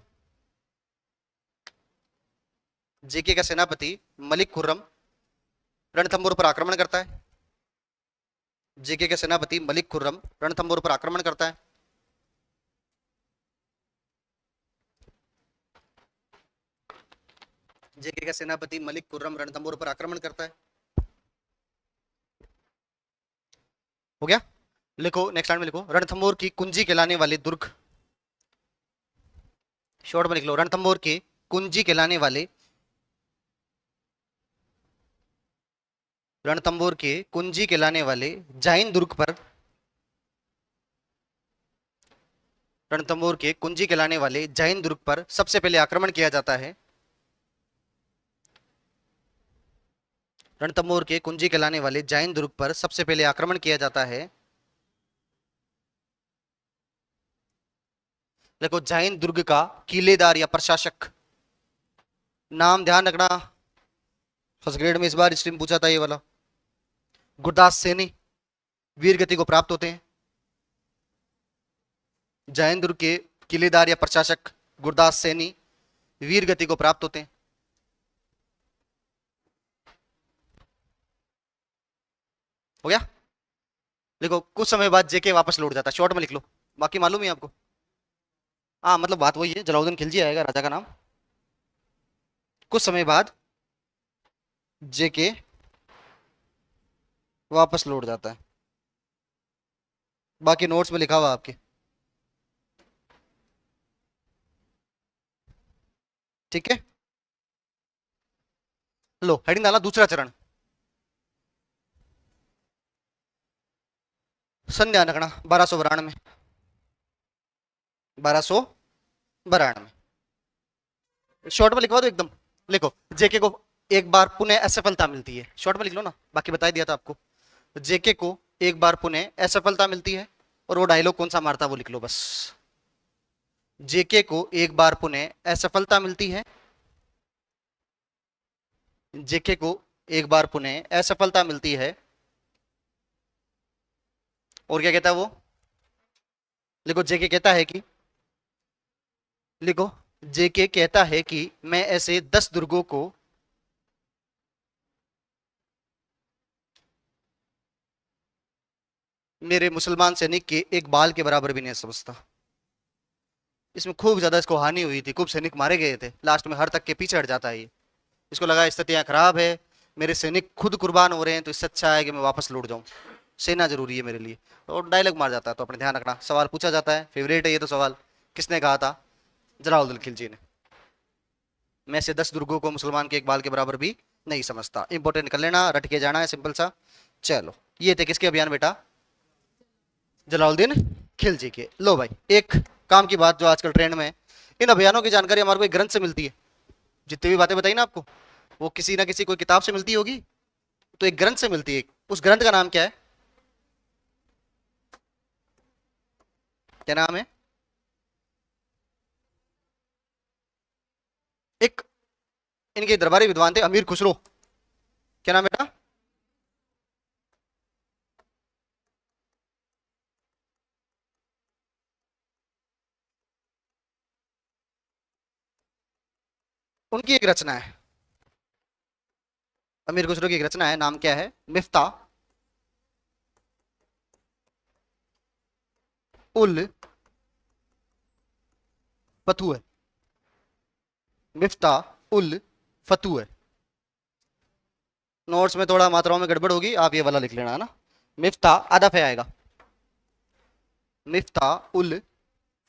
जेके का सेनापति मलिक खुर्रम रणथंबोर पर आक्रमण करता है। जेके का सेनापति मलिक खुर्रम रणथंबोर पर आक्रमण करता है। जेके का सेनापति मलिक खुर्रम रणथंबोर पर आक्रमण करता है। हो गया। लिखो नेक्स्ट लाइन में लिखो, रणथंबोर की कुंजी कहलाने वाले दुर्ग। शॉर्ट में लिख लो, रणथंबोर के कुंजी कहलाने वाले, रणथंबोर के कुंजी कहलाने वाले जाइन दुर्ग पर, रणथंबोर के कुंजी कहलाने वाले जाइन दुर्ग पर सबसे पहले आक्रमण किया जाता है। रणथंबोर के कुंजी कहलाने वाले जाइन दुर्ग पर सबसे पहले आक्रमण किया जाता है। देखो जाइन दुर्ग का किलेदार या प्रशासक नाम ध्यान रखना, फर्स्ट ग्रेड में इस बार स्ट्रीम पूछा था ये वाला। गुरदास सैनी वीर गति को प्राप्त होते हैं। जाइन दुर्ग के किलेदार या प्रशासक गुरदास सैनी वीर गति को प्राप्त होते हैं। हो गया। देखो कुछ समय बाद जेके वापस लौट जाता है। शॉर्ट में लिख लो, बाकी मालूम है आपको। हाँ मतलब बात वही है, जलाउद्दीन खिलजी आएगा राजा का नाम। कुछ समय बाद जेके वापस लौट जाता है। बाकी नोट्स में लिखा हुआ आपके। ठीक है। लो हेडिंग डाला दूसरा चरण। सन ध्यान रखना 1292, 1292। शॉर्ट में लिखवा दो एकदम। लिखो जेके को एक बार पुनः असफलता मिलती है। शॉर्ट में लिख लो ना, बाकी बता दिया था आपको। जेके को एक बार पुनः असफलता मिलती है, और वो डायलॉग कौन सा मारता वो लिख लो बस। जेके को एक बार पुनः असफलता मिलती है, जेके को एक बार पुनः असफलता मिलती है। और क्या कहता है वो? लिखो जेके कहता है कि, लिखो जेके कहता है कि मैं ऐसे 10 दुर्गों को, मेरे मुसलमान सैनिक के एक बाल के बराबर भी नहीं समझता। इसमें खूब ज्यादा इसको हानि हुई थी, खूब सैनिक मारे गए थे, लास्ट में हर तक के पीछे हट जाता है ये। इसको लगा स्थितियां खराब है, मेरे सैनिक खुद कुर्बान हो रहे हैं, तो इससे अच्छा है कि मैं वापस लौट जाऊं, सेना जरूरी है मेरे लिए। और डायलॉग मार जाता है। तो अपने ध्यान रखना, सवाल पूछा जाता है, फेवरेट है ये तो सवाल। किसने कहा था? जलालुद्दीन खिलजी ने। मैं से 10 दुर्गों को मुसलमान के एक बाल के बराबर भी नहीं समझता। इंपॉर्टेंट कर लेना, रट के जाना है, सिंपल सा। चलो, ये थे किसके अभियान बेटा? जलालुद्दीन खिलजी के। लो भाई, एक काम की बात जो आजकल ट्रेंड में है, इन अभियानों की जानकारी हमारे को एक ग्रंथ से मिलती है। जितनी भी बातें बताई ना आपको, वो किसी ना किसी कोई किताब से मिलती होगी, तो एक ग्रंथ से मिलती है। उस ग्रंथ का नाम क्या है? क्या नाम है? एक इनके दरबारी विद्वान थे अमीर खुसरो। क्या नाम बेटा? उनकी एक रचना है, अमीर खुसरो की एक रचना है, नाम क्या है? मिफ्ता उल फतुह। मिफ्ता उल फतुह। नोट्स में थोड़ा मात्राओं में गड़बड़ होगी, आप ये वाला लिख लेना है ना। मिफ्ता आधा फे आएगा, मिफ्ता उल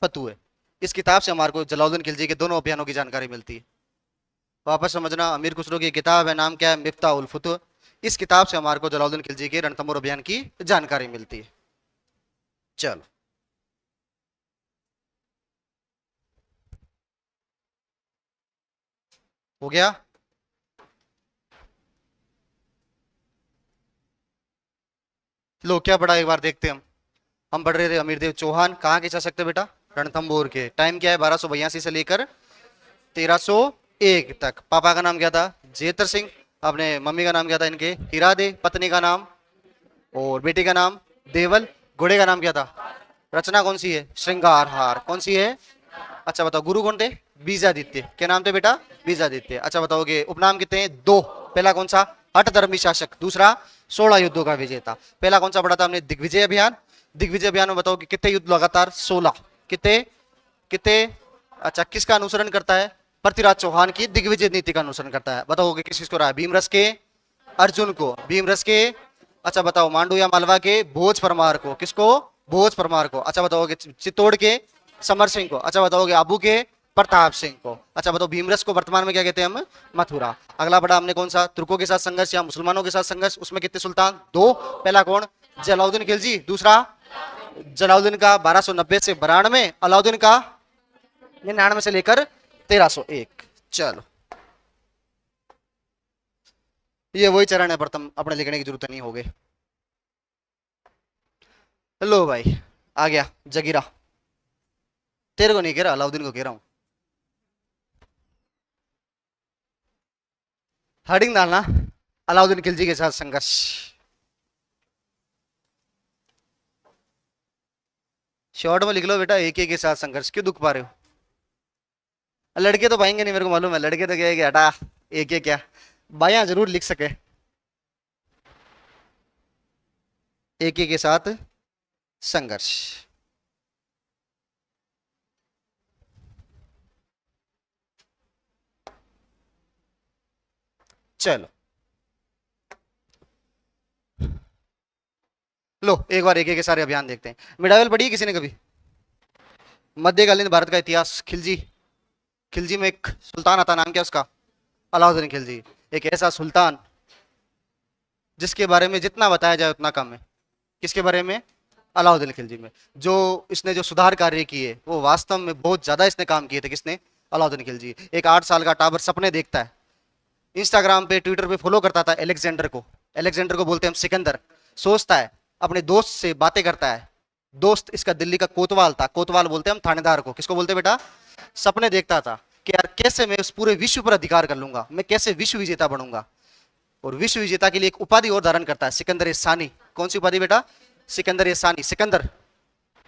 फतुह। इस किताब से हमारे को जलालुद्दीन खिलजी के दोनों अभियानों की जानकारी मिलती है। वापस समझना, अमीर खुसरो की किताब है, नाम क्या है? मिफ्ता उल फतुह। इस किताब से हमारे को जलालुद्दीन खिलजी के रणथंभौर अभियान की जानकारी मिलती है। चलो, हो गया। लो, क्या पढ़ा एक बार देखते हैं हम पढ़ रहे थे अमीरदेव चौहान, कहाँ के शासक थे बेटा? रणथंभौर के। टाइम क्या है? 1282 से लेकर 1301 तक। पापा का नाम क्या था? जेतर सिंह। अपने मम्मी का नाम क्या था इनके? हीरा दे। पत्नी का नाम और बेटी का नाम देवल। घोड़े का नाम क्या था? रचना कौन सी है? श्रृंगार हार। कौन सी है? अच्छा बताओ, गुरु कौन थे? बीजादित्य। क्या नाम थे बेटा? बीजादित्य। अच्छा बताओगे, उपनाम कितने हैं? दो। पहला कौन सा? हठधर्मी शासक। दूसरा 16 युद्धों का विजेता। पहला कौन सा पढ़ा था हमने? दिग्विजय अभियान। दिग्विजय अभियान में बताओ कि कितने युद्ध लगातार? 16। कितने? कितने? अच्छा, किसका अनुसरण करता है? पृथ्वीराज चौहान की दिग्विजय नीति का अनुसरण करता है। बताओगे किस किसको रहा है? भीमरस के अर्जुन को। भीमरस के अच्छा बताओ, मांडू या मालवा के भोज परमार को। किसको? भोज परमार को। अच्छा बताओगे, चित्तौड़ के समर सिंह को। अच्छा बताओगे, आबू के प्रताप सिंह को। अच्छा बताओ, भीमरस को वर्तमान में क्या कहते हैं हम? मथुरा। अगला पढ़ा हमने कौन सा? तुर्कों के साथ संघर्ष या मुसलमानों के साथ संघर्ष। उसमें कितने सुल्तान? दो। पहला कौन? जलाउद्दीन खिलजी। दूसरा जलाउद्दीन का 1290 से 92, अलाउद्दीन का 99 से लेकर 1301। चलो, ये वही चरण है, प्रथम अपने लिखने की जरूरत नहीं हो गई। लो भाई, आ गया जगीरा। तेरे को नहीं कह रहा, अलाउद्दीन को कह रहा हूं। हेडिंग डालना, अलाउद्दीन खिलजी के साथ संघर्ष। शॉर्ट में लिख लो बेटा, एक के साथ संघर्ष। क्यों दुख पा रहे हो? लड़के तो पाएंगे नहीं, मेरे को मालूम है। लड़के तो कहेंगे हटा, एक क्या। बायां जरूर लिख सके, एक के साथ संघर्ष। चलो, लो एक बार एक के सारे अभियान देखते हैं। मिडावल पढ़ी है किसी ने कभी? मध्यकालीन भारत का इतिहास। खिलजी। खिलजी में एक सुल्तान आता, नाम क्या उसका? अलाउद्दीन खिलजी। एक ऐसा सुल्तान जिसके बारे में जितना बताया जाए उतना कम है। किसके बारे में? अलाउद्दीन खिलजी में। जो इसने जो सुधार कार्य किए, वो वास्तव में बहुत ज्यादा इसने काम किए थे। किसने? अलाउद्दीन खिलजी। एक 8 साल का टाबर सपने देखता है, इंस्टाग्राम पे ट्विटर पे फॉलो करता था एलेक्जेंडर को। एलेक्जेंडर को बोलते हैं हम सिकंदर। सोचता है, अपने दोस्त से बातें करता है। दोस्त इसका दिल्ली का कोतवाल था। कोतवाल बोलते हैं हम थानेदार को। किसको बोलते हैं बेटा? सपने देखता था कि यार कैसे मैं उस पूरे विश्व पर अधिकार कर लूंगा, मैं कैसे विश्व विजेता बनूंगा। और विश्व विजेता के लिए एक उपाधि और धारण करता है, सिकंदर ए सानी। कौन सी उपाधि बेटा? सिकंदर ए सानी। सिकंदर,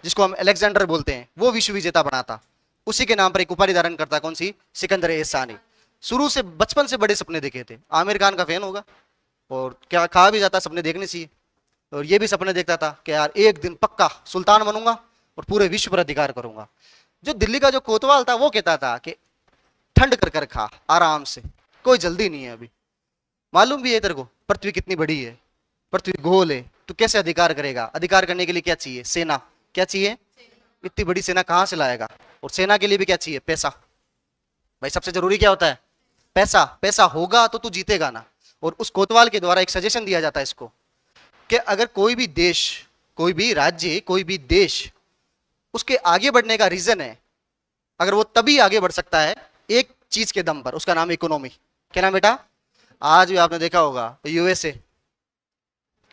जिसको हम अलेक्जेंडर बोलते हैं, वो विश्व विजेता बना था। उसी के नाम पर एक उपाधि धारण करता है। कौन सी? सिकंदर ए सानी। शुरू से बचपन से बड़े सपने देखे थे। आमिर खान का फैन होगा, और क्या कहा भी जाता सपने देखने चाहिए। और ये भी सपने देखता था कि यार एक दिन पक्का सुल्तान बनूंगा और पूरे विश्व पर अधिकार करूंगा। जो दिल्ली का जो कोतवाल था वो कहता था कि ठंड कर कर खा आराम से, कोई जल्दी नहीं है अभी। मालूम भी है तेरे को पृथ्वी कितनी बड़ी है, पृथ्वी गोल है, तू कैसे अधिकार करेगा? अधिकार करने के लिए क्या चाहिए? सेना। क्या चाहिए? इतनी बड़ी सेना कहां से लाएगा? और सेना के लिए भी क्या चाहिए? पैसा। भाई सबसे जरूरी क्या होता है? पैसा। पैसा होगा तो तू जीतेगा ना। और उस कोतवाल के द्वारा एक सजेशन दिया जाता है इसको कि अगर कोई भी देश, कोई भी राज्य, कोई भी देश, उसके आगे बढ़ने का रीजन है, अगर वो तभी आगे बढ़ सकता है एक चीज के दम पर, उसका नाम है इकोनॉमी। क्या नाम बेटा? आज भी आपने देखा होगा यूएसए।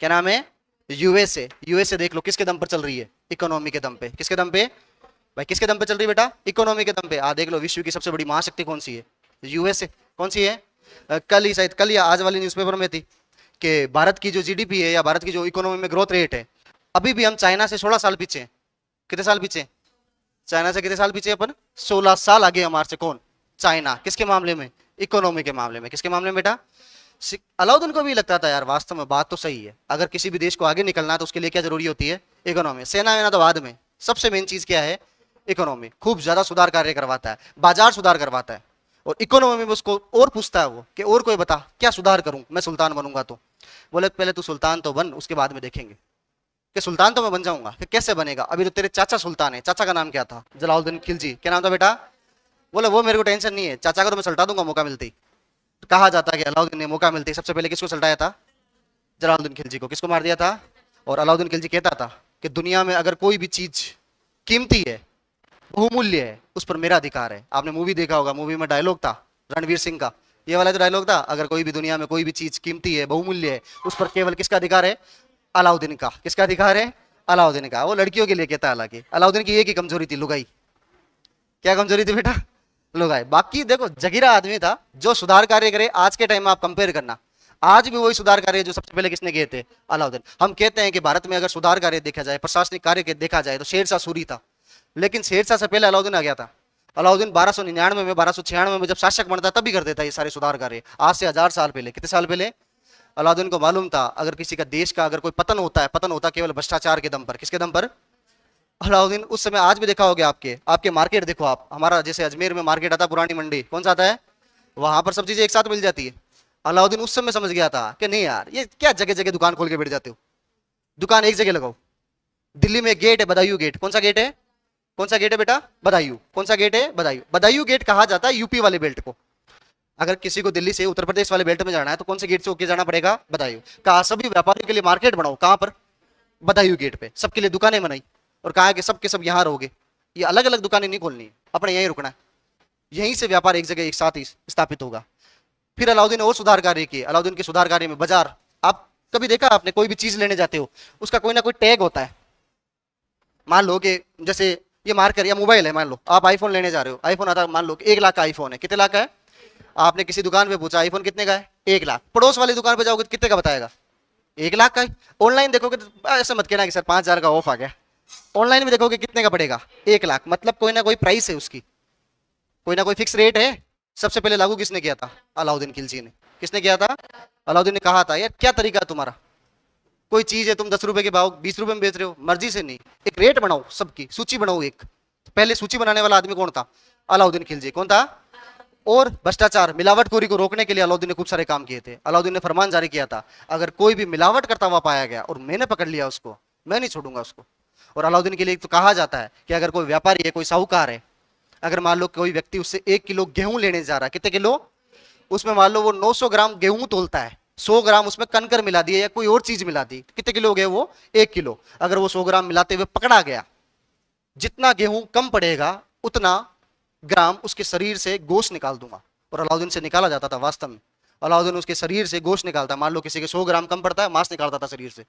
क्या नाम है? यूएसए। यूएसए देख लो किसके दम पर चल रही है? इकोनॉमी के दम पे। किसके दम पे भाई? किसके दम पे चल रही है बेटा? इकोनॉमी के दम पे। देख लो विश्व की सबसे बड़ी महाशक्ति कौन सी है? यूएसए। कौन सी है? कल ही शायद, कल या आज वाली न्यूज़पेपर में थी कि भारत की जो जीडीपी है या भारत की जो इकोनॉमी में ग्रोथ रेट है, अभी भी हम चाइना से 16 साल पीछे हैं। कितने साल पीछे? चाइना से कितने साल पीछे अपन? 16 साल आगे हमारे से। कौन? चाइना। किसके मामले में? इकोनॉमी के मामले में। किसके मामले में बेटा? अलाउद्दीन को भी लगता था यार वास्तव में बात तो सही है, अगर किसी भी देश को आगे निकलना है तो उसके लिए क्या जरूरी होती है? इकोनॉमी। सेना वेना तो बाद में, सबसे मेन चीज क्या है? इकोनॉमी। खूब ज्यादा सुधार कार्य करवाता है, बाजार सुधार करवाता है, और इकोनॉमी में उसको और पूछता है वो कि और कोई बता क्या सुधार करूं मैं सुल्तान बनूंगा तो। बोले पहले तू सुल्तान तो बन, उसके बाद में देखेंगे कि सुल्तान तो मैं बन जाऊंगा, कि कैसे बनेगा? अभी तो तेरे चाचा सुल्तान है। चाचा का नाम क्या था? जलालुद्दीन खिलजी। क्या नाम था बेटा? बोले वो मेरे को टेंशन नहीं है, चाचा को तो मैं सल्टा दूंगा मौका मिलते ही। तो कहा जाता है कि अलाउद्दीन ने मौका मिलते ही सबसे पहले किसको सल्टाया था? जलालुद्दीन खिलजी को। किसको मार दिया था? और अलाउद्दीन खिलजी कहता था कि दुनिया में अगर कोई भी चीज कीमती है, बहुमूल्य है, उस पर मेरा अधिकार है। आपने मूवी देखा होगा, मूवी में डायलॉग था रणवीर सिंह का, ये वाला जो डायलॉग था, अगर कोई भी दुनिया में कोई भी चीज कीमती है, बहुमूल्य है, उस पर केवल किसका अधिकार है? अलाउद्दीन का। किसका अधिकार है? अलाउद्दीन का। वो लड़कियों के लिए कहता है, हालांकि अलाउद्दीन की एक ही कमजोरी थी, लुगाई। क्या कमजोरी थी बेटा? लुगाई। बाकी देखो जगीरा आदमी था जो सुधार कार्य करे। आज के टाइम में आप कंपेयर करना, आज भी वही सुधार कार्य जो सबसे पहले किसने किए थे? अलाउद्दीन। हम कहते हैं कि भारत में अगर सुधार कार्य देखा जाए, प्रशासनिक कार्य देखा जाए, तो शेरशाह सूरी था, लेकिन शेरशाह से पहले अलाउद्दीन आ गया था। अलाउद्दीन 1299 में, 1296 में जब शासक बनता तभी कर देता ये सारे सुधार कार्य, आज से 1000 साल पहले। कितने साल पहले? अलाउद्दीन को मालूम था अगर किसी का देश का अगर कोई पतन होता है, पतन होता केवल भ्रष्टाचार के दम पर। किसके दम पर? अलाउद्दीन उस समय, आज भी देखा होगा आपके मार्केट देखो आप, हमारा जैसे अजमेर में मार्केट आता है, पुरानी मंडी, कौन सा आता है? वहां पर सब चीजें एक साथ मिल जाती है। अलाउद्दीन उस समय समझ गया था कि नहीं यार, ये क्या जगह जगह दुकान खोल के बैठ जाते हो, दुकान एक जगह लगाओ। दिल्ली में गेट है बदायूं गेट। कौन सा गेट है? कौन सा गेट है बेटा? बदायूं। कौन सा गेट है? बदायूं। बदायूं गेट कहा जाता है यूपी वाले बेल्ट को। अगर किसी को दिल्ली से उत्तर प्रदेश वाले बेल्ट में जाना है तो कौन से गेट से होके जाना पड़ेगा? बदायूं। कहा सभी व्यापारियों के लिए मार्केट बनाओ। कहां पर? बदायूं गेट पे। सबके लिए दुकानें बनाई, और कहा कि सब के सब यहाँ रहोगे, ये अलग अलग दुकानें नहीं खोलनी है, अपने यहीं रुकना है, यहीं से व्यापार एक जगह एक साथ ही स्थापित होगा। फिर अलाउद्दीन ने और सुधार कार्य किए। अलाउद्दीन के सुधार कार्य में बाजार, आप कभी देखा आपने कोई भी चीज लेने जाते हो उसका कोई ना कोई टैग होता है। मान लो कि जैसे ये मार्कर या मोबाइल है, मान लो आप आईफोन लेने जा रहे हो, आईफोन आता मान लो कि 1 लाख का आईफोन है। कितने लाख का है? आपने किसी दुकान पे पूछा आईफोन कितने का है? 1 लाख। पड़ोस वाली दुकान पे जाओगे तो कितने का बताएगा? 1 लाख का। ऑनलाइन देखोगे तो ऐसे मत कहना कि सर 5000 का ऑफ आ गया, ऑनलाइन में देखोगे कितने का पड़ेगा? 1 लाख। मतलब कोई ना कोई प्राइस है उसकी, कोई ना कोई फिक्स रेट है। सबसे पहले लागू किसने किया था? अलाउद्दीन खिलजी ने। किसने किया था? अलाउद्दीन ने कहा था यार क्या तरीका है तुम्हारा, कोई चीज है तुम 10 रुपए के भाव 20 रुपए में बेच रहे हो, मर्जी से नहीं, एक रेट बनाओ, सबकी सूची बनाओ। एक पहले सूची बनाने वाला आदमी कौन था? अलाउद्दीन खिलजी। कौन था? और भ्रष्टाचार मिलावटखोरी को रोकने के लिए अलाउद्दीन ने खूब सारे काम किए थे। अलाउद्दीन ने फरमान जारी किया था अगर कोई भी मिलावट करता हुआ पाया गया और मैंने पकड़ लिया उसको, मैं नहीं छोड़ूंगा उसको। और अलाउद्दीन के लिए तो कहा जाता है कि अगर कोई व्यापारी है, कोई साहूकार है, अगर मान लो कोई व्यक्ति उससे 1 किलो गेहूं लेने जा रहा है, कितने किलो? उसमें मान लो वो 900 ग्राम गेहूं तोलता है, 100 ग्राम उसमें कनकर मिला दिए या कोई और चीज मिला दी, कितने किलो हो गए वो? 1 किलो। अगर वो 100 ग्राम मिलाते हुए पकड़ा गया, जितना गेहूं कम पड़ेगा उतना ग्राम उसके शरीर से गोश्त निकाल दूंगा। और अलाउद्दीन से निकाला जाता था वास्तव में। अलाउद्दीन उसके शरीर से गोश्त निकालता, मान लो किसी के 100 ग्राम कम पड़ता है, मांस निकालता था शरीर से।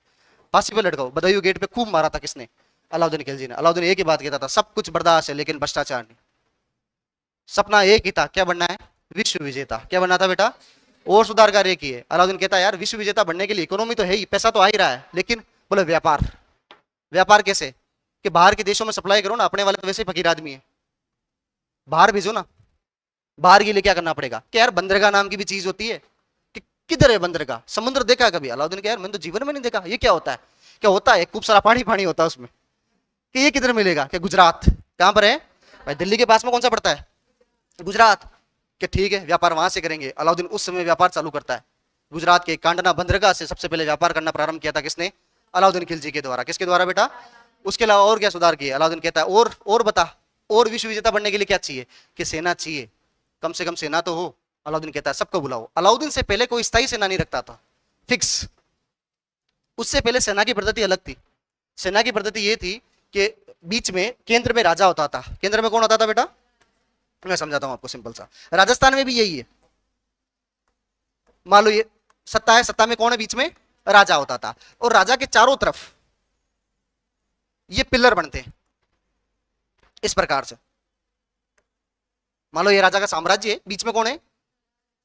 फांसी पे लटकाओ। बदायूं गेट पे खूब मारा था किसने? अलाउद्दीन खिलजी ने। अलाउद्दीन एक ही बात कहता था सब कुछ बर्दाश्त है लेकिन भ्रष्टाचार नहीं। सपना एक ही था, क्या बनना है? विश्व विजेता। क्या बनना था बेटा? और सुधार कार्य किए। अलाउद्दीन कहता है यार विश्व विजेता बनने के लिए इकोनॉमी तो है ही, पैसा तो आ ही रहा है, लेकिन बोले व्यापार। व्यापार कैसे? कि बाहर के देशों में सप्लाई करो ना, अपने वाले तो वैसे फकीर आदमी है, बाहर भेजो ना। बाहर के लिए क्या करना पड़ेगा? कि यार बंदरगाह नाम की भी चीज होती है, कि किधर है बंदरगाह? समुद्र देखा है कभी? अलाउद्दीन ने कहा यार मैंने तो जीवन में नहीं देखा, ये क्या होता है? क्या होता है? खूब सारा पानी पानी होता है उसमें, कि ये किधर मिलेगा? कि गुजरात। कहां पर है? भाई दिल्ली के पास में कौन सा पड़ता है? गुजरात। कि ठीक है व्यापार वहां से करेंगे। अलाउद्दीन उस समय व्यापार चालू करता है। गुजरात के कांडना बंदरगाह से सबसे पहले व्यापार करना प्रारंभ किया था किसने? अलाउद्दीन खिलजी के द्वारा। किसके द्वारा बेटा? उसके अलावा और क्या सुधार किए? अलाउद्दीन कहता है और बता, और विश्व विजेता बनने के लिए क्या चाहिए? कि सेना चाहिए, कम से कम सेना तो हो। अलाउद्दीन कहता है सबको बुलाओ। अलाउद्दीन से पहले कोई स्थायी सेना नहीं रखता था, फिक्स। उससे पहले सेना की पद्धति अलग थी। सेना की पद्धति ये थी कि बीच में केंद्र में राजा होता था। केंद्र में कौन होता था बेटा? मैं समझाता हूं आपको सिंपल सा। राजस्थान में भी यही है। मान लो ये सत्ता है, सत्ता में कौन है? बीच में राजा होता था, और राजा के चारों तरफ ये पिलर बनते हैं इस प्रकार से। मान लो ये राजा का साम्राज्य है, बीच में कौन है?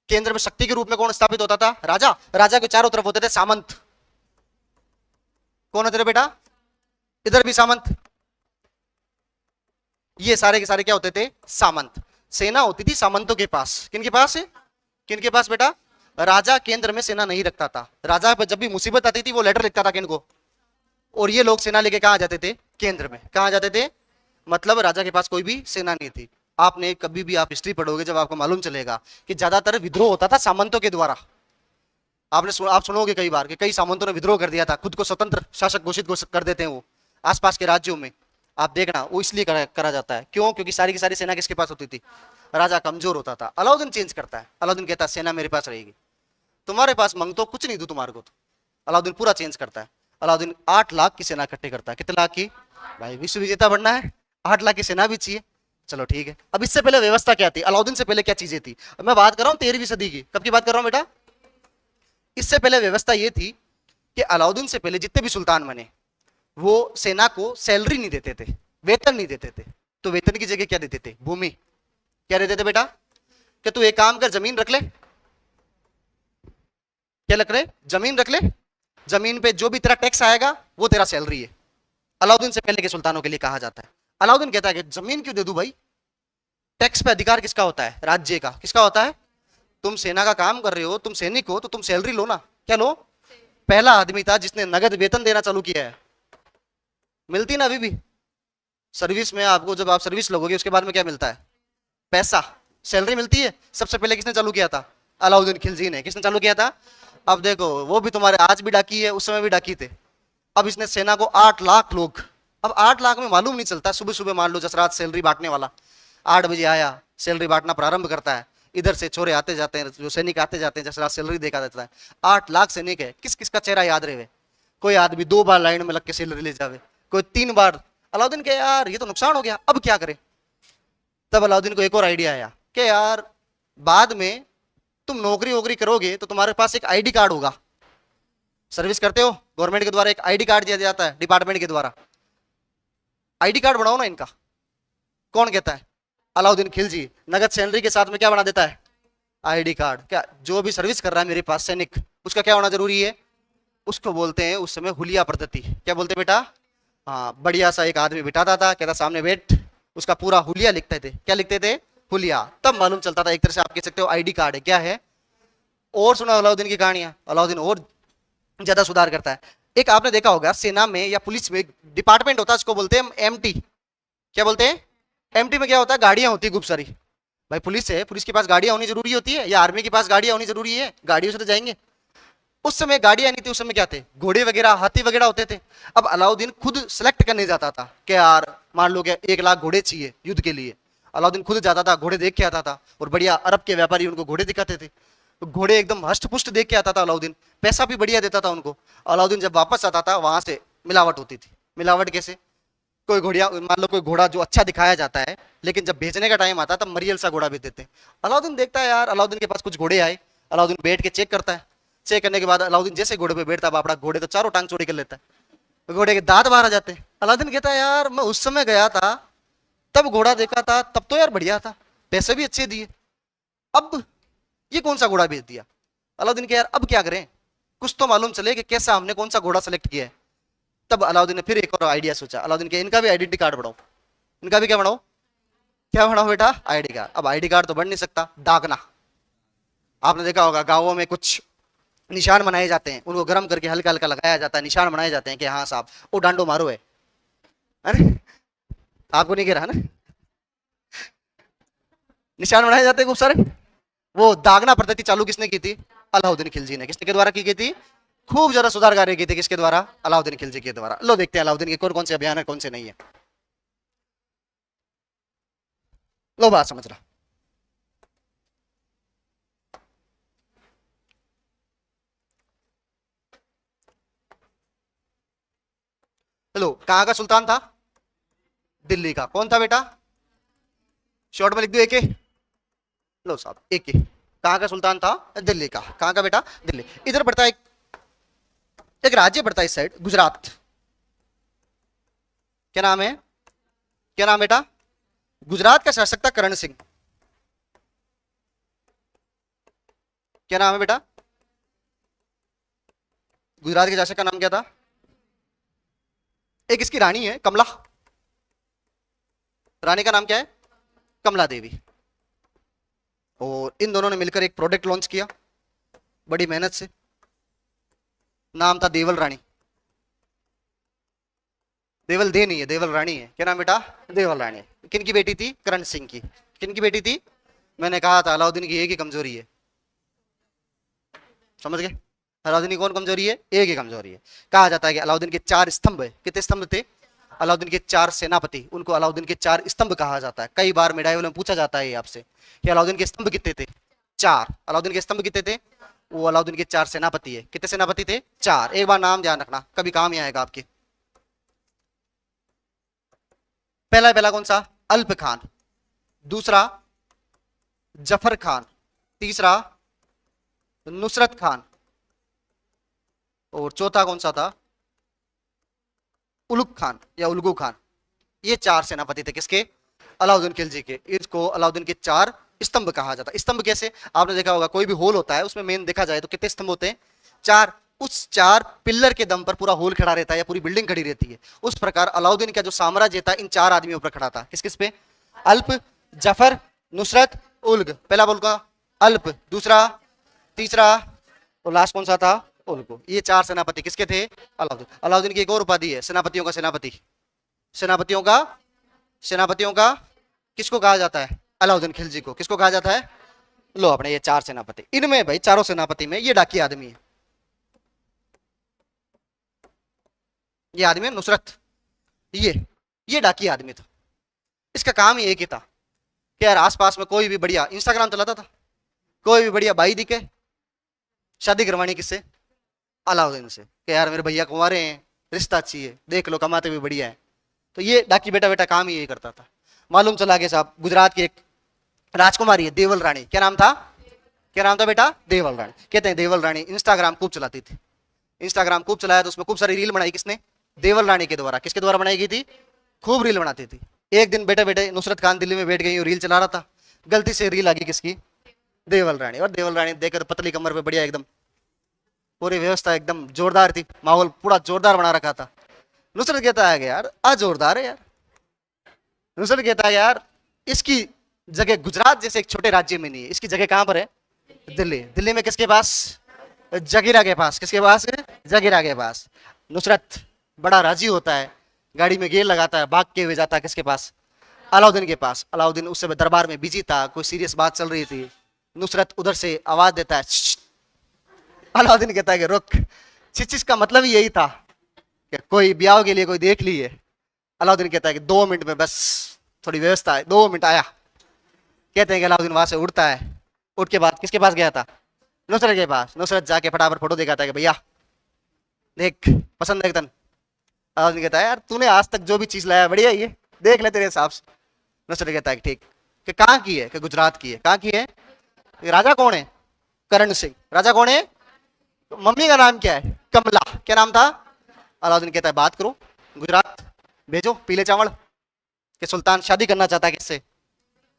केंद्र में शक्ति के रूप में कौन स्थापित होता था? राजा। राजा के चारों तरफ होते थे सामंत। कौन होते थे बेटा? इधर भी सामंत। ये सारे के सारे क्या होते थे? सामंत। सेना होती थी सामंतों के पास। किनके पास है? किनके पास बेटा? राजा केंद्र में सेना नहीं रखता था। राजा पर जब भी मुसीबत आती थी वो लेटर लिखता था किनको? और ये लोग सेना लेके कहां जाते थे? केंद्र में। कहां जाते थे? मतलब राजा के पास कोई भी सेना नहीं थी। आपने कभी भी आप हिस्ट्री पढ़ोगे जब आपको मालूम चलेगा कि ज्यादातर विद्रोह होता था सामंतों के द्वारा। आप सुनोगे कई बार कि कई सामंतों ने विद्रोह कर दिया था, खुद को स्वतंत्र शासक घोषित कर देते हैं वो आसपास के राज्यों में। आप देखना वो इसलिए करा जाता है। क्यों? क्योंकि सारी की सारी सेना किसके पास होती थी? राजा कमजोर होता था। अलाउद्दीन चेंज करता है। अलाउद्दीन कहता है सेना मेरे पास रहेगी, तुम्हारे पास मांग तो कुछ नहीं दूं तुम्हारे को। तो अलाउद्दीन पूरा चेंज करता है। अलाउद्दीन 8 लाख की सेना इकट्ठे करता है। कितने लाख की? भाई विश्व विजेता बनना है, 8 लाख की सेना भी चाहिए। चलो ठीक है। अब इससे पहले व्यवस्था क्या थी? अलाउद्दीन से पहले क्या चीजें थी? मैं बात कर रहा हूँ 13वीं सदी की। कब की बात कर रहा हूँ बेटा? इससे पहले व्यवस्था यह थी कि अलाउद्दीन से पहले जितने भी सुल्तान बने वो सेना को सैलरी नहीं देते थे, वेतन नहीं देते थे। तो वेतन की जगह क्या देते थे? भूमि। क्या देते थे बेटा? कि तू एक काम कर, जमीन रख ले। क्या रख ले? जमीन रख ले। जमीन पे जो भी तेरा टैक्स आएगा वो तेरा सैलरी है। अलाउद्दीन से पहले के सुल्तानों के लिए कहा जाता है। अलाउद्दीन कहता है कि जमीन क्यों दे दूं भाई? टैक्स पे अधिकार किसका होता है? राज्य का। किसका होता है? तुम सेना का काम कर रहे हो, तुम सैनिक हो, तो तुम सैलरी लो ना। क्या लो? पहला आदमी था जिसने नगद वेतन देना चालू किया है। मिलती ना अभी भी सर्विस में आपको, जब आप सर्विस लोगे उसके बाद में क्या मिलता है? पैसा, सैलरी मिलती है। सबसे पहले किसने चालू किया था? अलाउद्दीन खिलजी ने। किसने चालू किया था? अब देखो वो भी तुम्हारे आज भी डाकी है, उस समय भी डाकी थे। अब इसने सेना को 8 लाख लोग। अब 8 लाख में मालूम नहीं चलता। सुबह सुबह मान लो जसरात सैलरी बांटने वाला 8 बजे आया, सैलरी बांटना प्रारंभ करता है। इधर से छोरे आते जाते हैं, जो सैनिक आते जाते हैं, जसरात सैलरी देखा देता है। 8 लाख सैनिक है, किस किस का चेहरा याद रहे? कोई आदमी 2 बार लाइन में लग के सैलरी ले जावे, कोई 3 बार। अलाउद्दीन के यार ये तो नुकसान हो गया, अब क्या करे? तब अलाउद्दीन को एक और आइडिया आया कि यार बाद में तुम नौकरी वोकरी करोगे तो तुम्हारे पास एक आईडी कार्ड होगा। सर्विस करते हो गवर्नमेंट के द्वारा, एक आईडी कार्ड दिया जाता है डिपार्टमेंट के द्वारा। आईडी कार्ड बनाओ ना इनका। कौन कहता है? अलाउद्दीन खिलजी। नगद सैलरी के साथ में क्या बना देता है? ID card. क्या जो भी सर्विस कर रहा है मेरे पास सैनिक, उसका क्या होना जरूरी है? उसको बोलते हैं उस समय हुलिया पद्धति। क्या बोलते हैं बेटा? हाँ, बढ़िया सा एक आदमी बिठाता था, कहता सामने बैठ, उसका पूरा हुलिया लिखते थे। क्या लिखते थे? हुलिया। तब मालूम चलता था एक तरह से आप कह सकते हो आईडी कार्ड है। क्या है? और सुना अलाउद्दीन की कहानियां। अलाउद्दीन और ज्यादा सुधार करता है। एक आपने देखा होगा सेना में या पुलिस में डिपार्टमेंट होता है, उसको बोलते हैं एमटी। क्या बोलते हैं? एमटी में क्या होता है? गाड़ियां होती है खूब सारी। भाई पुलिस है, पुलिस के पास गाड़ियां होनी जरूरी होती है, या आर्मी के पास गाड़ियां होनी जरूरी है? गाड़ियों से तो जाएंगे। उस समय गाड़ियां नहीं थी, उस समय क्या थे? घोड़े वगैरह, हाथी वगैरह होते थे। अब अलाउद्दीन खुद सेलेक्ट करने जाता था कि यार मान लो क्या 1 लाख घोड़े चाहिए युद्ध के लिए। अलाउद्दीन खुद जाता था, घोड़े देख के आता था, और बढ़िया अरब के व्यापारी उनको घोड़े दिखाते थे। तो घोड़े एकदम हष्ट पुष्ट देख के आता था अलाउद्दीन। पैसा भी बढ़िया देता था उनको। अलाउद्दीन जब वापस आता था वहां से मिलावट होती थी। मिलावट कैसे? कोई घोड़िया, मान लो कोई घोड़ा जो अच्छा दिखाया जाता है, लेकिन जब भेजने का टाइम आता है तब मरियल सा घोड़ा भेज देते हैं। अलाउद्दीन देखता है यार अलाउद्दीन के पास कुछ घोड़े आए। अलाउद्दीन बैठ के चेक करता है। चेक करने के बाद अलाउद्दीन जैसे घोड़े पे बैठता बापड़ा, घोड़े तो चारों टांग चोरी कर लेता है, घोड़े के दांत बाहर आ जाते हैं। अलाउद्दीन कहता है यार मैं उस समय गया था, तब घोड़ा देखा था, तब तो यार बढ़िया था, पैसे भी अच्छे दिए, अब ये कौन सा घोड़ा भेज दिया? अलाउद्दीन के यार अब क्या करें, कुछ तो मालूम चले कि कैसा हमने कौन सा घोड़ा सेलेक्ट किया है। तब अलाउद्दीन ने फिर एक और आइडिया सोचा। अलाउद्दीन के इनका भी आइडेंटिटी कार्ड बनाओ। इनका भी क्या बनाओ? क्या बनाओ बेटा? ID card. अब आईडी कार्ड तो बन नहीं सकता, दागना। आपने देखा होगा गांवों में कुछ निशान बनाए जाते हैं, उनको गर्म करके हल्का हल्का लगाया जाता है, निशान बनाए जाते हैं कि हाँ साहब वो डांडो मारो है। अरे आपको नहीं कह रहा ना? निशान बनाए जाते हैं खूब सारे। वो दागना पद्धति चालू किसने की थी? अलाउद्दीन खिलजी ने। किसके द्वारा की गई थी? खूब ज्यादा सुधार कार्य किए थे। किसके द्वारा? अलाउद्दीन खिलजी के द्वारा। लो देखते हैं अलाउद्दीन के कौन कौन से अभियान है, कौन से नहीं है। लो बात समझ रहा। हेलो, कहां का सुल्तान था? दिल्ली का। कौन था बेटा? शॉर्ट में लिख दो, एक। लो साहब, एक। कहां का सुल्तान था? दिल्ली का। कहां का बेटा? दिल्ली। इधर पड़ता है एक राज्य पड़ता है इस साइड, गुजरात। क्या नाम है? क्या नाम बेटा? गुजरात का शासक था करण सिंह। क्या नाम है बेटा? गुजरात के शासक का नाम क्या था? एक इसकी रानी है कमला। रानी का नाम क्या है? कमला देवी। और इन दोनों ने मिलकर एक प्रोडक्ट लॉन्च किया बड़ी मेहनत से। नाम था देवल रानी। देवल दे नहीं है, देवल रानी है। क्या नाम बेटा? देवल रानी। किन की बेटी थी? करण सिंह की। किन की बेटी थी? मैंने कहा था अलाउद्दीन की एक ही कमजोरी है। समझ गए? अलाउद्दीन की कौन कमजोरी है? एक ही कमजोरी है। कहा जाता है कि अलाउद्दीन के 4 स्तंभ है। कितने स्तंभ थे? अलाउद्दीन के 4 सेनापति, उनको अलाउद्दीन के 4 स्तंभ कहा जाता है। कई बार मेडाइवल में पूछा जाता है आपसे कि अलाउद्दीन के स्तंभ कितने थे? 4। अलाउद्दीन के स्तंभ कितने थे? वो अलाउद्दीन के 4 सेनापति है। कितने सेनापति थे? 4। एक बार नाम ध्यान रखना, कभी काम ही आएगा आपके। पहला पहला कौन सा? अल्प खान। दूसरा जफर खान। तीसरा नुसरत खान। और चौथा कौन सा था? उलुग खान या उलगू खान। ये 4 सेनापति थे किसके? अलाउद्दीन खिलजी के। इसको अलाउद्दीन के 4 स्तंभ कहा जाता है। स्तंभ कैसे? आपने देखा होगा कोई भी होल होता है उसमें मेन देखा जाए तो कितने स्तंभ होते हैं? 4। उस 4 पिल्लर के दम पर पूरा होल खड़ा रहता है या पूरी बिल्डिंग खड़ी रहती है। उस प्रकार अलाउद्दीन का जो साम्राज्य था इन 4 आदमियों पर खड़ा था। किस किस पे? अल्प, जफर, नुसरत, उल्ग। पहला बोल का अल्प, दूसरा, तीसरा और लास्ट कौन सा था? उल्ग। ये 4 सेनापति किसके थे? अलाउद्दीन। अलाउद्दीन की एक और उपाधि है, सेनापतियों का सेनापति। सेनापतियों का सेनापतियों का किसको कहा जाता है? अलाउद्दीन खिलजी को। किसको कहा जाता है? लो अपने ये 4 सेनापति। इनमें भाई चारों सेनापति में ये डाकिया आदमी है। ये आदमी है नुसरत। ये डाकिया आदमी था। इसका काम ही एक ही था कि यार आसपास में कोई भी बढ़िया, इंस्टाग्राम चलाता था, कोई भी बढ़िया भाई दिखे, शादी करवानी किससे? अलाउद्दीन से। कि यार मेरे भैया कुंवारे हैं, रिश्ता अच्छी है, देख लो कमाते भी बढ़िया है। तो ये डाकी बेटा बेटा काम ही यही करता था। मालूम चला के साहब गुजरात की एक राजकुमारी है देवल रानी। क्या नाम था? क्या नाम था बेटा? देवल रानी। कहते हैं देवल रानी इंस्टाग्राम खूब चलाती थी। इंस्टाग्राम खूब चलाया तो उसमें खूब सारी रील बनाई। किसने? देवल रानी के द्वारा। किसके द्वारा बनाई गई थी? खूब रील बनाती थी। एक दिन बेटे बेटे नुसरत खान दिल्ली में बैठ गई और रील चला रहा था, गलती से रील आ गई किसकी? देवल रानी। और देवल रानी देखकर पतली कमर पे बढ़िया एकदम पूरी व्यवस्था एकदम जोरदार थी, माहौल पूरा जोरदार बना रखा था। नुसरत कहता है यार आज जोरदार है यार। नुसरत कहता है यार इसकी जगह गुजरात जैसे एक छोटे राज्य में नहीं है, इसकी जगह कहां पर है? दिल्ली। दिल्ली में किसके पास? जगीरा के पास। किसके पास? जगीरा के पास। नुसरत बड़ा राजी होता है, गाड़ी में गेयर लगाता है, भाग के हुए जाता है किसके पास? अलाउद्दीन के पास। अलाउद्दीन उस समय दरबार में बिजी था, कोई सीरियस बात चल रही थी। नुसरत उधर से आवाज देता है, अलाउद्दीन कहता है कि रुक। छिचिस का मतलब ही यही था कि कोई ब्याह के लिए कोई देख ली है। अलाउद्दीन कहता है कि 2 मिनट में बस थोड़ी व्यवस्था है, 2 मिनट आया। कहते हैं कि अलाउद्दीन वहां से उठता है। उठ के बाद किसके पास गया था? नुसरत के पास। नुसरत जाके फटाफट फोटो दिखाता है कि भैया देख पसंद है तन। अलाउद्दीन कहता है यार तूने आज तक जो भी चीज लाया बढ़िया ये, देख ले तेरे हिसाब से। नुसरत कहता है ठीक। कि कहाँ की है? कि गुजरात की है। कहाँ की है? राजा कौन है? करण सिंह। राजा कौन है? मम्मी का नाम क्या है? कमला। क्या नाम था? अलाउद्दीन कहता है बात करो, गुजरात भेजो पीले चावल। कि सुल्तान शादी करना चाहता है किससे?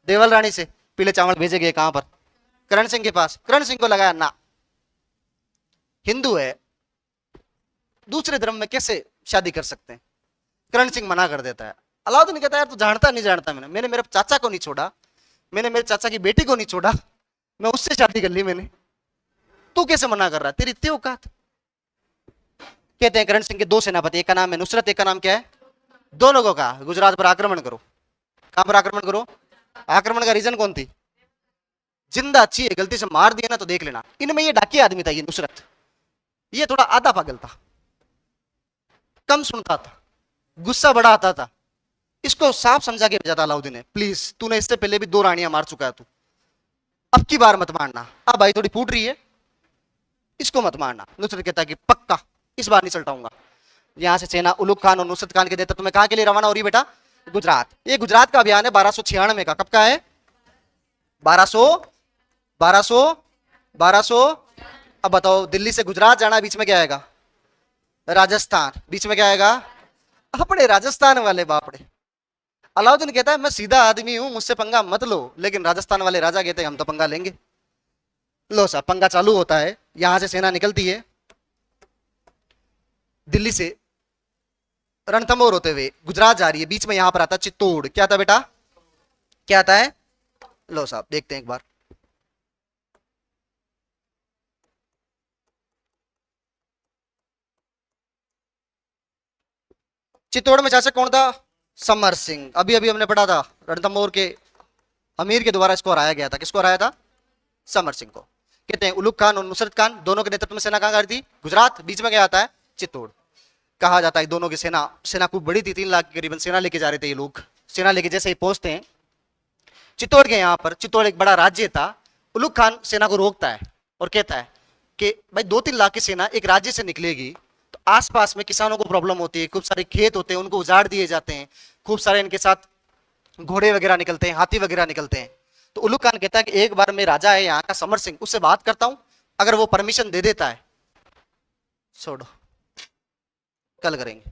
देवल रानी से। पीले चावल भेजे गए कहां पर? करण सिंह के पास। करण सिंह को लगाया ना, हिंदू है, दूसरे धर्म में कैसे शादी कर सकते हैं? करण सिंह मना कर देता है। अलाउद्दीन कहता है यार तू जानता नहीं जानता, मैंने मेरे चाचा को नहीं छोड़ा, मैंने मेरे चाचा की बेटी को नहीं छोड़ा, मैं उससे शादी कर ली मैंने, तू कैसे मना कर रहा है? तेरी इतनी औकात? कहते हैं करण सिंह के 2 सेनापति, एक का नाम है नुसरत, एक का नाम क्या है? दोनों को कहा गुजरात पर आक्रमण करो। कहां पर आक्रमण करो? आक्रमण का रीजन कौन थी? जिंदा अच्छी है, गलती से मार दिया ना तो देख लेना। इनमें ये डाकिया आदमी था, ये नुसरत, ये थोड़ा आधा पागल था, कम सुनता था, गुस्सा बड़ा आता था। इसको साफ समझा के भेजा था अलाउद्दीन ने, प्लीज तूने इससे पहले भी 2 रानियां मार चुका है, तू अब की बार मत मारना। अब भाई थोड़ी फूट रही है, इसको मत मारना। नुसरत कहता है कि पक्का इस बार नहीं चलटाऊंगा। यहां से सेना उलुग खान और नुसरत खान के नेतृत्व में कहां के लिए रवाना हो रही बेटा? गुजरात। ये गुजरात का अभियान है 1296 का। कब का है? 1200 1200 1200। अब बताओ, दिल्ली से गुजरात जाना, बीच में क्या आएगा? राजस्थान। बीच में क्या आएगा? अपने राजस्थान वाले बापड़े। अलाउद्दीन कहता है मैं सीधा आदमी हूं, मुझसे पंगा मत लो, लेकिन राजस्थान वाले राजा कहते हैं हम तो पंगा लेंगे। लो साहब, पंगा चालू होता है। यहां से सेना निकलती है दिल्ली से रणथंभौर होते हुए गुजरात जा रही है। बीच में यहां पर आता है चित्तौड़। क्या आता बेटा? क्या आता है? लो साहब देखते हैं एक बार। चित्तौड़ में शासक कौन था? समर सिंह। अभी अभी हमने पढ़ा था, रणथंभौर के अमीर के द्वारा इसको हराया गया था। किसको हराया था? समर सिंह को। कहते हैं उलुग खान और नुसरत खान दोनों के नेतृत्व में सेना कहां गई थी? गुजरात। बीच में क्या आता है? चित्तौड़। कहा जाता है दोनों की सेना खूब बड़ी थी, 3 लाख के करीबन सेना लेके जा रहे थे ये लोग। सेना लेके जैसे ही पहुंचते हैं चित्तौड़ के यहाँ पर, चित्तौड़ एक बड़ा राज्य था। उलुग खान सेना को रोकता है और कहता है कि भाई 2-3 लाख की सेना एक राज्य से निकलेगी तो आसपास में किसानों को प्रॉब्लम होती है, खूब सारे खेत होते हैं, उनको उजाड़ दिए जाते हैं, खूब सारे इनके साथ घोड़े वगैरह निकलते हैं, हाथी वगैरह निकलते हैं। तो उलुग खान कहता है कि एक बार मैं राजा है यहाँ का समर सिंह, उससे बात करता हूं, अगर वो परमिशन दे देता है छोड़ो कल करेंगे।